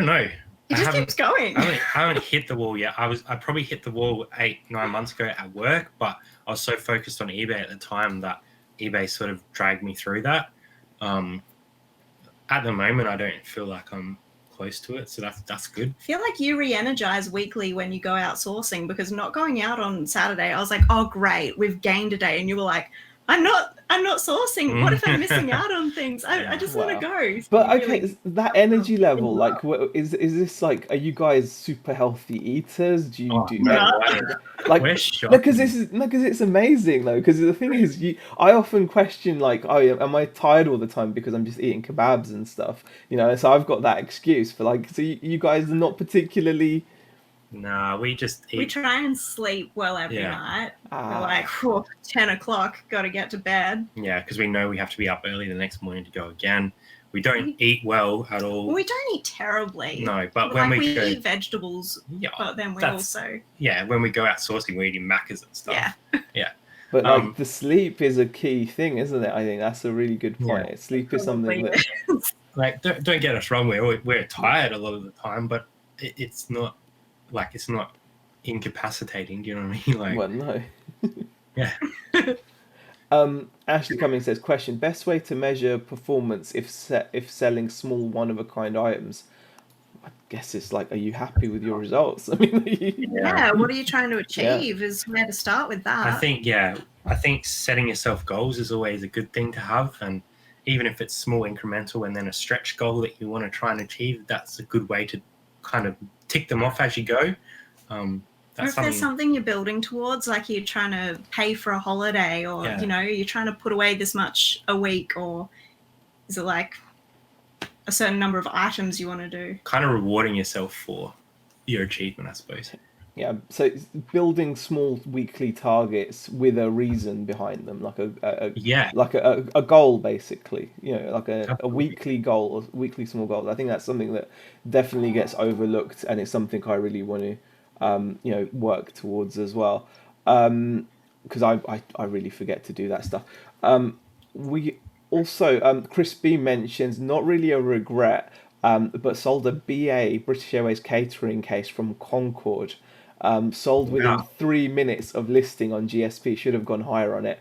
know. He just keeps going. I haven't hit the wall yet. I probably hit the wall 8-9 months ago at work, but I was so focused on eBay at the time that eBay sort of dragged me through that. At the moment, I don't feel like I'm close to it, so that's good. I feel like you re-energize weekly when you go out sourcing, because not going out on Saturday, I was like, oh great, we've gained a day, and you were like, I'm not sourcing. What if I'm missing out on things? I just want to go. But okay, that energy level, like, is this like, are you guys super healthy eaters? Do you do that? Like, because it's amazing though. Because the thing is, I often question like, oh, am I tired all the time because I'm just eating kebabs and stuff? You know, so I've got that excuse for like, so you guys are not particularly. Nah, we try and sleep well every night. We're like, 10 o'clock, got to get to bed. Yeah, because we know we have to be up early the next morning to go again. We don't eat well at all. We don't eat terribly. No, but when we go, eat vegetables, but then we also... Yeah, when we go out sourcing, we're eating Maccas and stuff. Yeah. But like the sleep is a key thing, isn't it? I think that's a really good point. Yeah, sleep is something that... Like, don't get us wrong, we're tired a lot of the time, but it's not... Like, it's not incapacitating, do you know what I mean? Like, well, no. Yeah. Ashley Cummings says, question, best way to measure performance if selling small one-of-a-kind items? I guess it's like, are you happy with your results? I mean, what are you trying to achieve is where to start with that. I think setting yourself goals is always a good thing to have, and even if it's small incremental and then a stretch goal that you want to try and achieve, that's a good way to kind of tick them off as you go. Or if there's something you're building towards, like you're trying to pay for a holiday, or you know, you're trying to put away this much a week, or is it like a certain number of items you want to do? Kind of rewarding yourself for your achievement, I suppose. Yeah, so it's building small weekly targets with a reason behind them, like a goal, basically. You know, like a weekly goal, a weekly small goal. I think that's something that definitely gets overlooked, and it's something I really want to, work towards as well. Because I really forget to do that stuff. We also, Chris B mentions, not really a regret, but sold a BA, British Airways catering case from Concorde. Sold within 3 minutes of listing on GSP. Should have gone higher on it.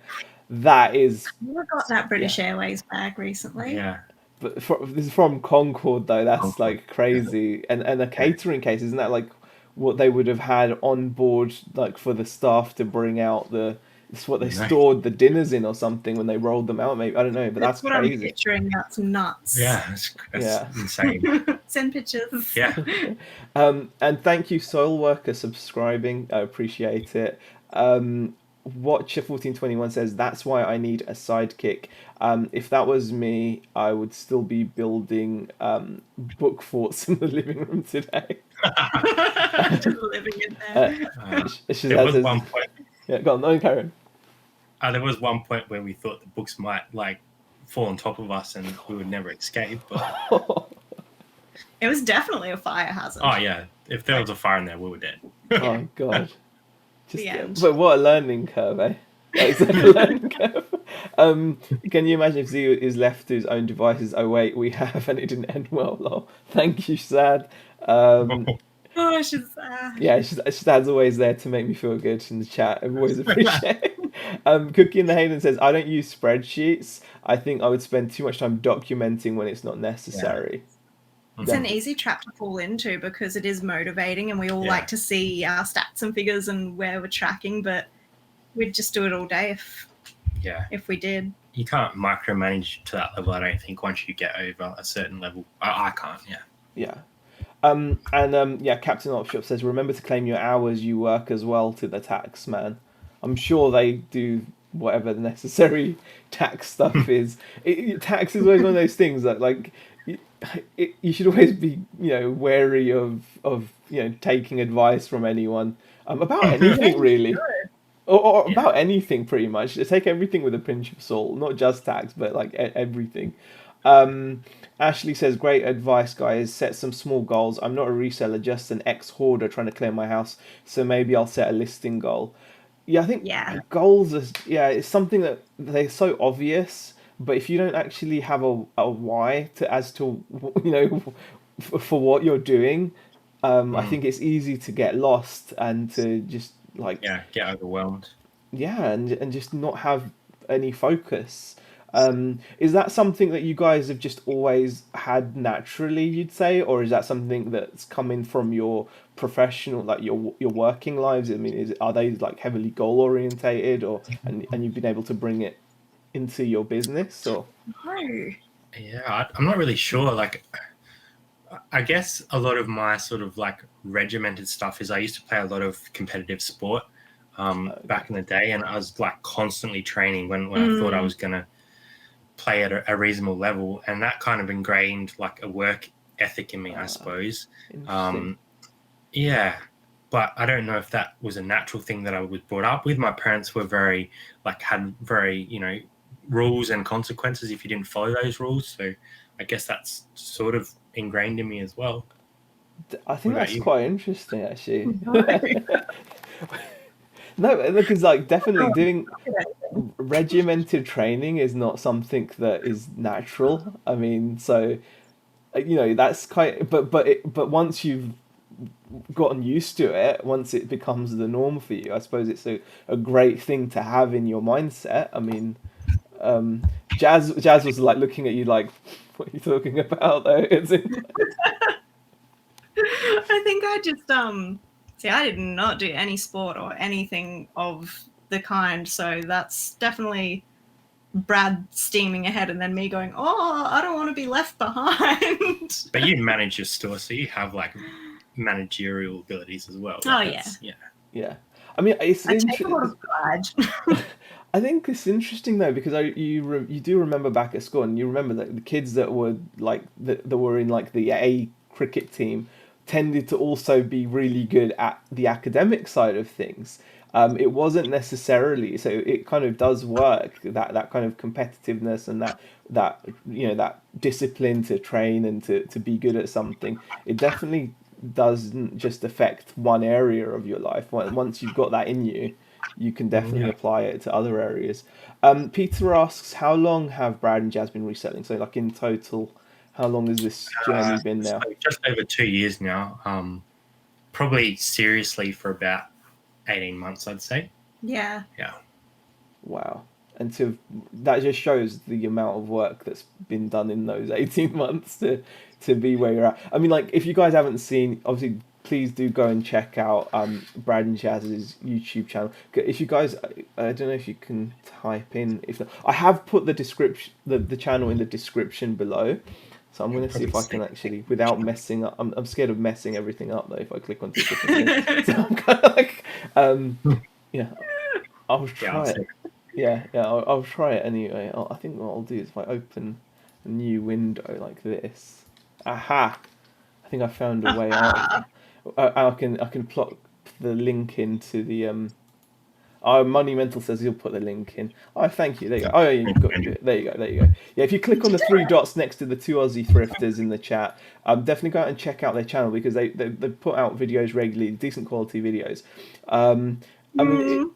That is... I got that British Airways bag recently. Yeah. But this is from Concorde, though. That's like crazy. And a catering case, isn't that like what they would have had on board, like for the staff to bring out it's what they stored the dinners in or something when they rolled them out, maybe. I don't know, but that's what crazy. I'm picturing. That's nuts. Yeah, that's insane. Send pictures. Yeah. And thank you, Soil Worker, subscribing. I appreciate it. Watcher1421 says, that's why I need a sidekick. If that was me, I would still be building book forts in the living room today. Just living in there. There was one point. Yeah, go on, no, Karen. There was one point where we thought the books might like fall on top of us and we would never escape. But it was definitely a fire hazard. Oh yeah, if there was a fire in there, we were dead. Oh god. The end. But what a learning curve, eh? It's like a learning curve. Can you imagine if Zio is left to his own devices? Oh wait, we have, and it didn't end well. Lol. Thank you, Sad. Oh, she's sad. Yeah, Sad's always there to make me feel good in the chat. I always appreciate it. Cookie in the Hayden says, I don't use spreadsheets. I think I would spend too much time documenting when it's not necessary. Yeah. It's an easy trap to fall into because it is motivating and we all like to see our stats and figures and where we're tracking, but we'd just do it all day if we did. You can't micromanage to that level, I don't think, once you get over a certain level. I can't, Yeah. Captain Opshop says, remember to claim your hours you work as well to the tax man. I'm sure they do whatever the necessary tax stuff is. Tax is always one of those things that like you should always be wary of taking advice from anyone about anything really, or about anything pretty much. Take everything with a pinch of salt, not just tax, but like everything. Ashley says, great advice, guys. Set some small goals. I'm not a reseller, just an ex-hoarder trying to clear my house. So maybe I'll set a listing goal. Yeah, I think goals are, it's something that they're so obvious, but if you don't actually have a why as to for what you're doing, I think it's easy to get lost and to just get overwhelmed. Yeah, and just not have any focus. Is that something that you guys have just always had naturally, you'd say, or is that something that's coming from your professional, like your working lives? I mean, are they like heavily goal orientated, or and you've been able to bring it into your business, or? No. Yeah, I'm not really sure. Like, I guess a lot of my sort of like regimented stuff is I used to play a lot of competitive sport back in the day, and I was like constantly training when I thought I was gonna play at a reasonable level, and that kind of ingrained like a work ethic in me, I suppose. But I don't know if that was a natural thing that I was brought up with. My parents were very had very rules and consequences if you didn't follow those rules, so I guess that's sort of ingrained in me as well. I think that's quite interesting, actually. No, because definitely doing regimented training is not something that is natural. I mean, so that's quite. But once you've gotten used to it, once it becomes the norm for you, I suppose it's a great thing to have in your mindset. I mean, Jazz was looking at you like, what are you talking about though? I think I just see, I did not do any sport or anything of the kind, so that's definitely Brad steaming ahead and then me going, oh, I don't want to be left behind. But you manage your store, so you have managerial abilities as well. Yeah. I mean, I take a lot of pride. I think it's interesting though, because you do remember back at school, and you remember that the kids that were that were in the A cricket team tended to also be really good at the academic side of things. It wasn't necessarily, so it kind of does work, that kind of competitiveness and that discipline to train and to be good at something. It definitely doesn't just affect one area of your life. Once you've got that in you, you can definitely apply it to other areas. Peter asks, how long have Brad and Jazz been reselling? So in total, how long has this journey been now? So just over 2 years now. Probably seriously for about 18 months, I'd say. Yeah. Wow. And that just shows the amount of work that's been done in those 18 months to be where you're at. I mean, if you guys haven't seen, obviously, please do go and check out Brad and Jazz's YouTube channel. If you guys, I don't know if you can type in. If not, I have put the description, the channel in the description below. So I'm going to see if I can actually, without messing up. I'm scared of messing everything up though if I click on different things. So I'm kind of I'll try see. it. Yeah, I'll try it anyway. I think what I'll do is if I open a new window like this. Aha! I think I found a way out. I can plot the link into the Oh, Monumental says he'll put the link in. Oh, thank you. There you go. Oh, yeah, you've got it. There you go. There you go. Yeah, if you click on the three dots next to the 2 Aussie Thrifters in the chat, definitely go out and check out their channel because they put out videos regularly, decent quality videos. I mean,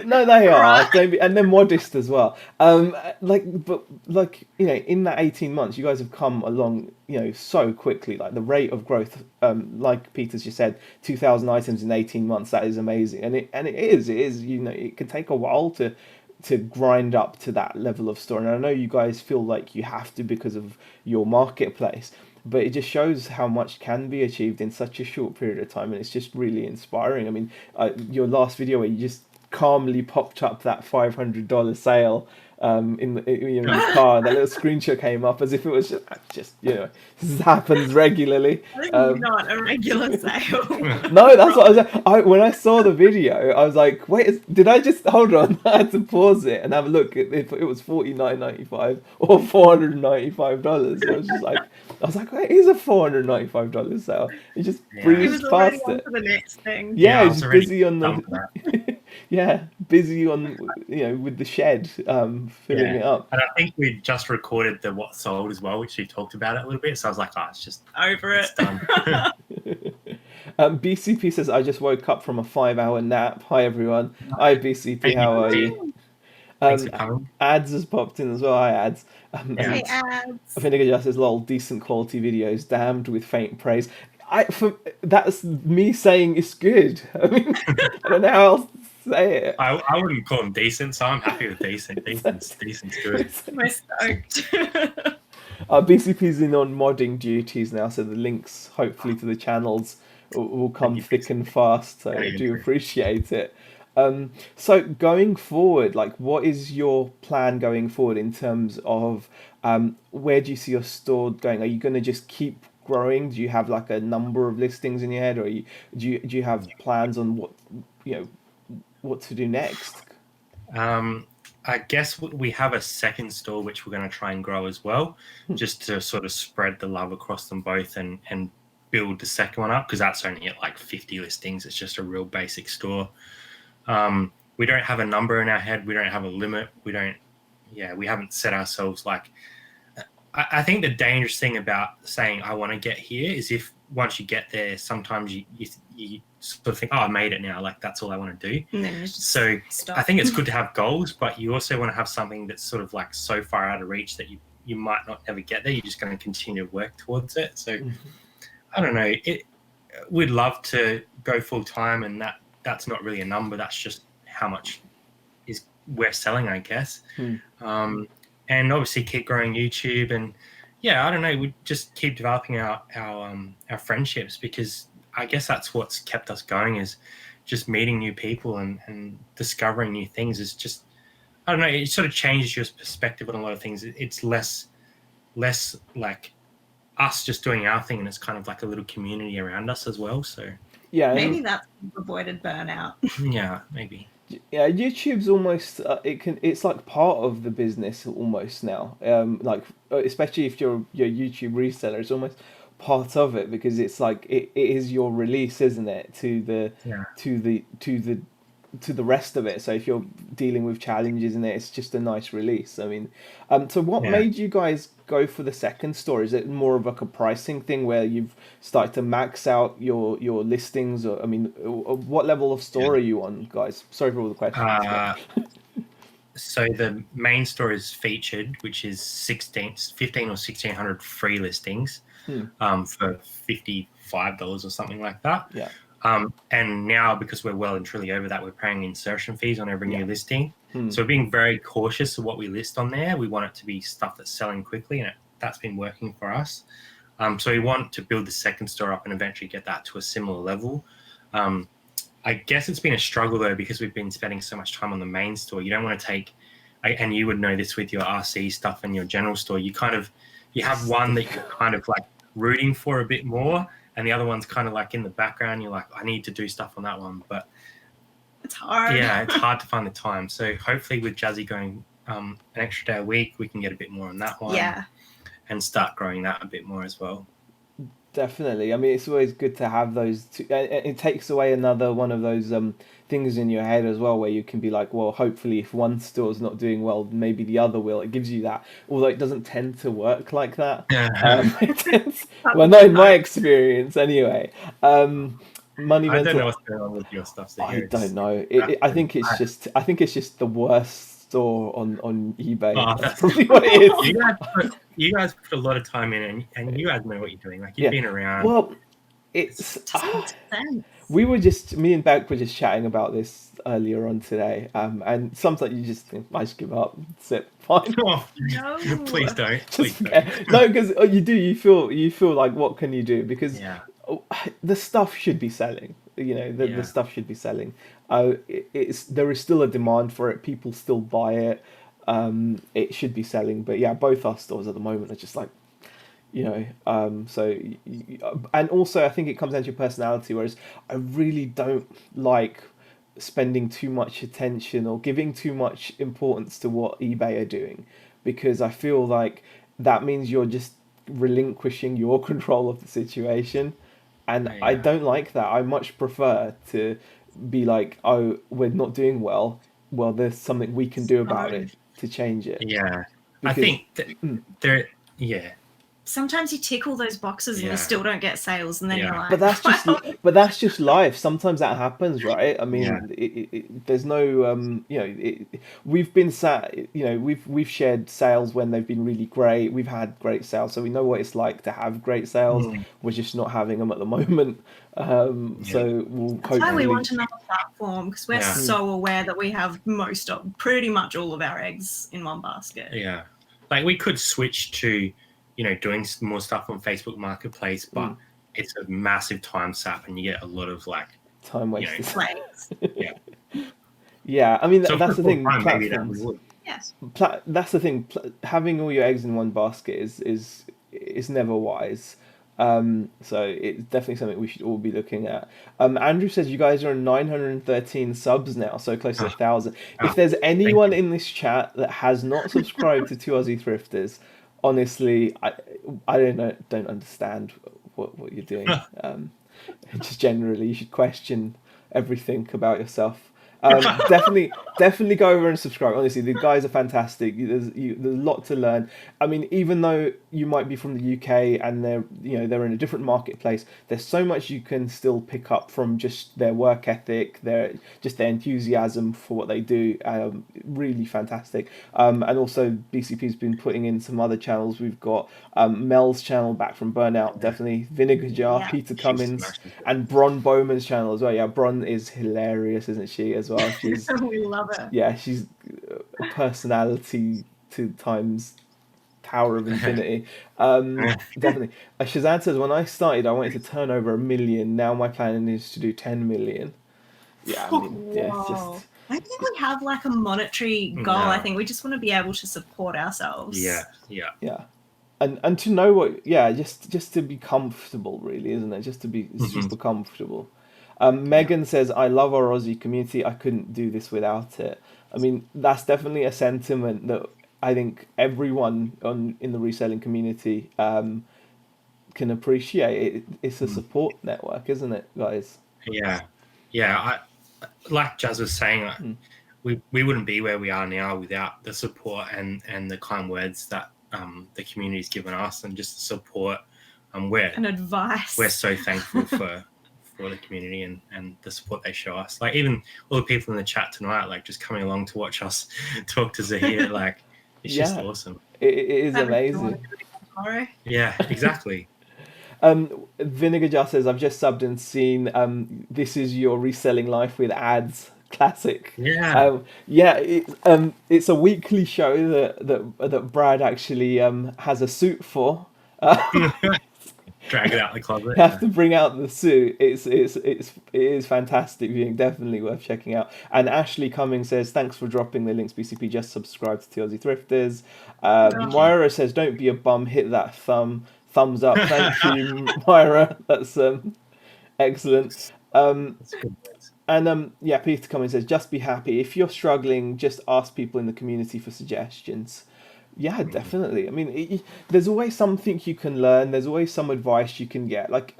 no, they are. Don't be, and they're modest as well. But in that 18 months, you guys have come along, so quickly. Like the rate of growth, like Peter's just said, 2,000 items in 18 months. That is amazing, and it is. It can take a while to grind up to that level of store. And I know you guys feel like you have to because of your marketplace, but it just shows how much can be achieved in such a short period of time, and it's just really inspiring. I mean, your last video where you just calmly popped up that $500 sale in the car, that little screenshot came up as if it was just this happens regularly. Not a regular sale. No, that's what when I saw the video, I was like, wait, did I just hold on? I had to pause it and have a look if it was $49.95 or $495. I was like, wait, here's a $495 sale. He just breezed past it. For the next thing. Yeah, he's busy on the busy on with the shed, filling it up. And I think we just recorded the what sold as well, which we talked about it a little bit. So I was like, it's just over it. It's done. BCP says, I just woke up from a 5-hour nap. Hi everyone. Hi BCP, how are you? Ads has popped in as well. Hi Ads. Hey Ads. Vinegar Justice, lol, decent quality videos, damned with faint praise. That's me saying it's good. I mean, I don't know how else to say it. I wouldn't call them decent, so I'm happy with decent. Decent's good. We're stoked. BCP's in on modding duties now, so the links hopefully to the channels will come thick and fast. So I do appreciate it. So going forward, what is your plan going forward in terms of where do you see your store going? Are you going to just keep growing? Do you have a number of listings in your head, or do you have plans on what to do next? I guess we have a second store which we're going to try and grow as well, just to sort of spread the love across them both and build the second one up, because that's only at 50 listings. It's just a real basic store. We don't have a number in our head. We don't have a limit. We haven't set ourselves I think the dangerous thing about saying I want to get here is if once you get there, sometimes you sort of think, I made it now. That's all I want to do. So I think it's good to have goals, but you also want to have something that's sort of so far out of reach that you might not ever get there. You're just going to continue to work towards it. So I don't know. We'd love to go full time, and that's not really a number. That's just how much we're selling, I guess. And obviously keep growing YouTube, and I don't know, we just keep developing our friendships, because I guess that's what's kept us going, is just meeting new people and discovering new things. Is just, I don't know, it sort of changes your perspective on a lot of things. It's less like us just doing our thing, and it's kind of like a little community around us as well. So maybe that's avoided burnout. Yeah, maybe. Yeah, YouTube's almost it's like part of the business almost now. Especially if you're YouTube reseller, it's almost part of it, because it's it is your release, isn't it, to the rest of it. So if you're dealing with challenges in it, it's just a nice release. I mean, so what made you guys go for the second store? Is it more of a pricing thing where you've started to max out your listings, or what level of store are you on, guys? Sorry for all the questions. So the main store is featured, which is 15 or 1,600 free listings for $55 or something like that. Yeah. And now, because we're well and truly over that, we're paying insertion fees on every new listing. So we're being very cautious of what we list on there. We want it to be stuff that's selling quickly, and that's been working for us. So we want to build the second store up and eventually get that to a similar level. I guess it's been a struggle, though, because we've been spending so much time on the main store. You don't want to take, and you would know this with your RC stuff and your general store, you have one that you're kind of rooting for a bit more, and the other one's kind of in the background. You're I need to do stuff on that one. But It's hard. Yeah, it's hard to find the time. So hopefully with Jazzy going an extra day a week, we can get a bit more on that one. Yeah. And start growing that a bit more as well. Definitely. I mean, it's always good to have those two. It takes away another one of those things in your head as well, where you can be like, well, hopefully, if one store's not doing well, maybe the other will. It gives you that, although it doesn't tend to work like that. Well, not in my experience, anyway. Money I don't mental. know what's going on with your stuff. So I don't know. I think it's just. I think it's just the worst store on eBay. That's probably what it is. You guys put a lot of time in, and you guys know what you're doing. Like you've been around. Well, it's. Me and Beck were just chatting about this earlier on today. And sometimes you just think, I just give up. That's it. Fine. Oh, no. Please don't. No, because you do. You feel like, what can you do? Because the stuff should be selling. You know, the stuff should be selling. There is still a demand for it. People still buy it. It should be selling. But yeah, both our stores at the moment are just like, you know, and also I think it comes down to your personality, whereas I really don't like spending too much attention or giving too much importance to what eBay are doing, because I feel like that means you're just relinquishing your control of the situation, and I don't like that. I much prefer to be like, oh, we're not doing well, there's something we can do about it to change it. Because, I think there sometimes you tick all those boxes and you still don't get sales, and then you're like, but that's just life. Sometimes that happens, right? I mean, there's no you know, we've been you know, we've shared sales when they've been really great. We've had great sales, so we know what it's like to have great sales. We're just not having them at the moment. So that's why we want another platform, because we're so aware that we have pretty much all of our eggs in one basket. Yeah, like we could switch to, you know, doing more stuff on Facebook Marketplace, but it's a massive time sap, and you get a lot of like time wasted. You know, yeah, I mean, so that's the thing. Yes, that's the thing. Having all your eggs in one basket is never wise. So it's definitely something we should all be looking at. Andrew says you guys are on 913 subs now, so close to 1,000. If there's anyone in this chat that has not subscribed to 2Aussiethrifters, honestly, I don't understand what you're doing. Just generally, you should question everything about yourself. Definitely go over and subscribe. Honestly, the guys are fantastic. There's a lot to learn. I mean, even though you might be from the UK and they're in a different marketplace, there's so much you can still pick up from just their work ethic, their enthusiasm for what they do. Really fantastic. And also BCP's been putting in some other channels. We've got Mel's channel back from Burnout, definitely. Vinegar Jar, Peter Cummins, and Bron Bowman's channel as well. Yeah, Bron is hilarious, isn't she? As well, she's we love it. Yeah, she's a personality to times Tower of Infinity. Definitely. Shazad says, when I started, I wanted to turn over 1 million. Now my plan is to do 10 million. Yeah, I mean, it's just. I think we have like a monetary goal. No. I think we just want to be able to support ourselves. Yeah. And to know what, just to be comfortable, really, isn't it? Just to be super comfortable. Megan says, I love our Aussie community. I couldn't do this without it. I mean, that's definitely a sentiment that I think everyone in the reselling community can appreciate. It's a support network, isn't it, guys? Yeah. Like Jazz was saying, we wouldn't be where we are now without the support and the kind words that the community's given us, and just the support. And advice. We're so thankful for the community and the support they show us. Like even all the people in the chat tonight, like just coming along to watch us talk to Zahir, like it's just awesome. It is amazing. Yeah, exactly. Vinegar Jar says, I've just subbed and seen This Is Your Reselling Life with Ads. Classic. It's a weekly show that Brad actually has a suit for. Drag it out the closet. You have to bring out the suit. It is fantastic viewing. Definitely worth checking out. And Ashley Cummings says, thanks for dropping the links, BCP. Just subscribe to 2Aussiethrifters. Moira says, don't be a bum. Hit that thumbs up. Thank you, Moira. That's excellent. And yeah, Peter Cummins says, just be happy. If you're struggling, just ask people in the community for suggestions. Yeah, definitely. I mean, there's always something you can learn. There's always some advice you can get. Like,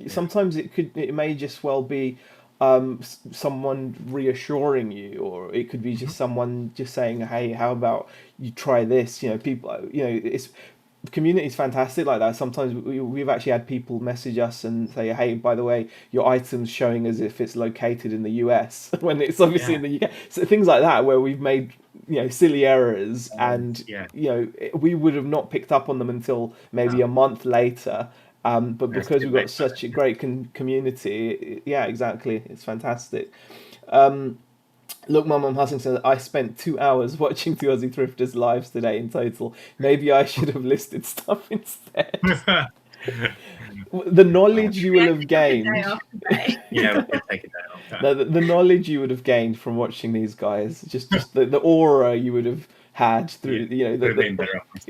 sometimes it may just well be someone reassuring you, or it could be just someone just saying, "Hey, how about you try this?" People. It's the community is fantastic like that. Sometimes we've actually had people message us and say, "Hey, by the way, your item's showing as if it's located in the US when it's obviously in the UK." So things like that, where we've made silly errors, and we would have not picked up on them until maybe a month later. But because we've got such a great community, yeah, exactly, it's fantastic. Look, Mum Hustling says, I spent 2 hours watching 2Aussiethrifters lives today in total. Maybe I should have listed stuff instead. The knowledge you will have gained. Yeah, we can take a day off. The knowledge you would have gained from watching these guys, just the aura you would have had through, been better off.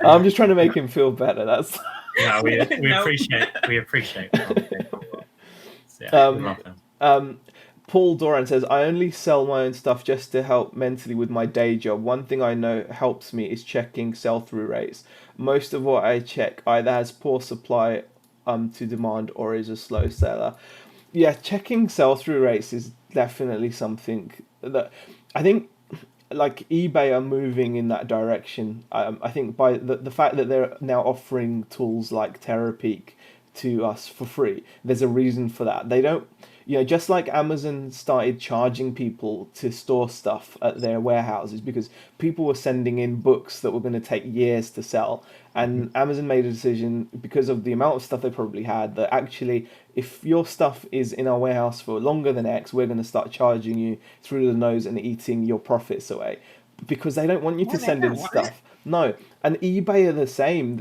I'm just trying to make him feel better. That's no, we appreciate we love them. Paul Doran says, I only sell my own stuff just to help mentally with my day job. One thing I know helps me is checking sell-through rates. Most of what I check either has poor supply to demand or is a slow seller. Yeah, checking sell-through rates is definitely something that I think like eBay are moving in that direction. I think by the fact that they're now offering tools like Terapeak to us for free, there's a reason for that. They don't, just like Amazon started charging people to store stuff at their warehouses because people were sending in books that were going to take years to sell. And Amazon made a decision because of the amount of stuff they probably had that actually, if your stuff is in our warehouse for longer than X, we're going to start charging you through the nose and eating your profits away because they don't want you to send in stuff. No. And eBay are the same,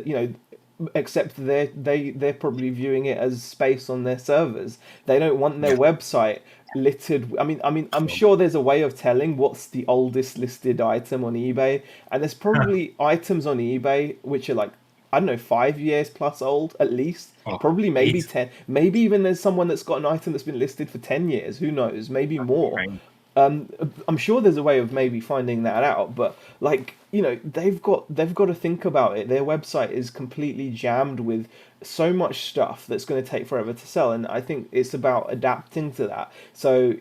except they're probably viewing it as space on their servers. They don't want their website littered. I mean, I'm sure there's a way of telling what's the oldest listed item on eBay, and there's probably items on eBay which are like, I don't know, 5 years plus old at least. Probably maybe 10. Maybe even there's someone that's got an item that's been listed for 10 years. Who knows? Maybe more. I'm sure there's a way of maybe finding that out, but they've got to think about it. Their website is completely jammed with so much stuff that's going to take forever to sell, and I think it's about adapting to that. So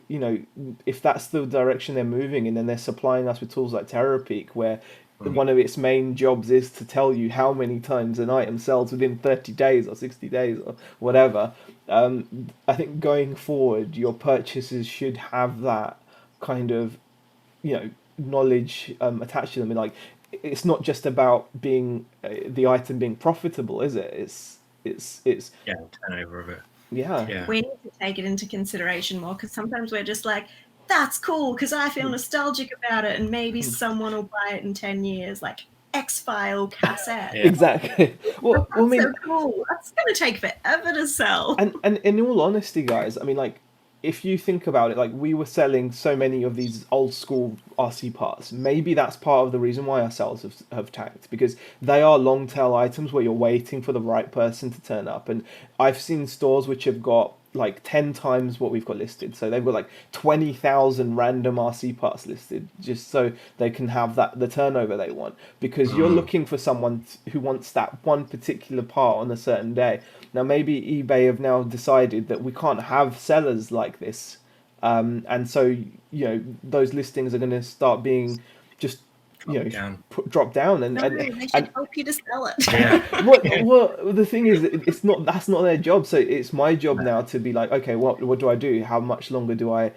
if that's the direction they're moving in, and they're supplying us with tools like Terapeak, where one of its main jobs is to tell you how many times an item sells within 30 days or 60 days or whatever. I think going forward, your purchases should have that kind of knowledge attached to them, and like it's not just about being the item being profitable, is it? It's turnover of it. Yeah. We need to take it into consideration more, because sometimes we're just like, that's cool because I feel nostalgic about it, and maybe someone will buy it in 10 years, like X-File cassette. Exactly. Well, I mean, so cool. That's going to take forever to sell. And in all honesty, guys, I mean, like, if you think about it, like, we were selling so many of these old school RC parts. Maybe that's part of the reason why our sales have tanked, because they are long tail items where you're waiting for the right person to turn up. And I've seen stores which have got like 10 times what we've got listed. So they've got like 20,000 random RC parts listed just so they can have the turnover they want, because you're looking for someone who wants that one particular part on a certain day. Now maybe eBay have now decided that we can't have sellers like this, and so those listings are going to start being just drop down, and they should help you to sell it. Yeah. Well, the thing is, that's not their job. So it's my job now to be like, okay, what do I do? How much longer do I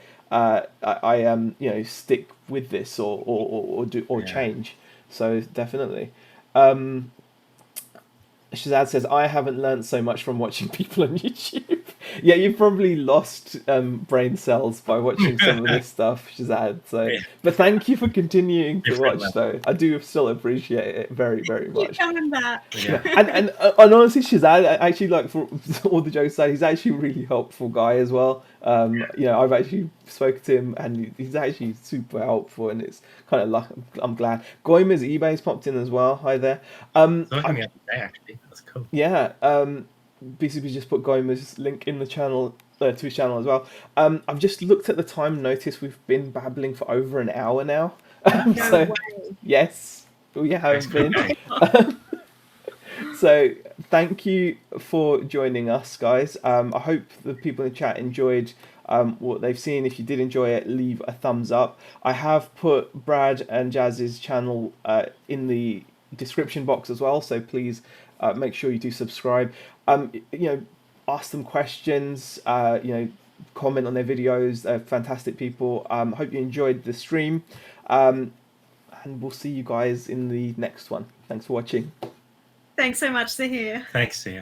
stick with this or change? So definitely. Shazad says, I haven't learned so much from watching people on YouTube. Yeah, you've probably lost brain cells by watching some of this stuff, Shazad. So, but thank you for continuing to watch, though. I do still appreciate it very, very much. Keep coming back. Yeah. And honestly, Shazad, actually, like, for all the jokes aside, he's actually a really helpful guy as well. I've actually spoken to him, and he's actually super helpful, and it's kind of like, I'm glad. Goimer's eBay's popped in as well. Hi there. Looking at the day, actually. That's cool. Yeah. BCB just put Goimer's link in the channel Twitch channel as well. I've just looked at the time, noticed we've been babbling for over an hour now. No way. Yes, we have been. So thank you for joining us, guys. I hope the people in the chat enjoyed what they've seen. If you did enjoy it, leave a thumbs up. I have put Brad and Jazz's channel in the description box as well, so please make sure you do subscribe. Ask them questions. Comment on their videos. They're fantastic people. Hope you enjoyed the stream, and we'll see you guys in the next one. Thanks for watching. Thanks so much, Zahir. Thanks, Zahir.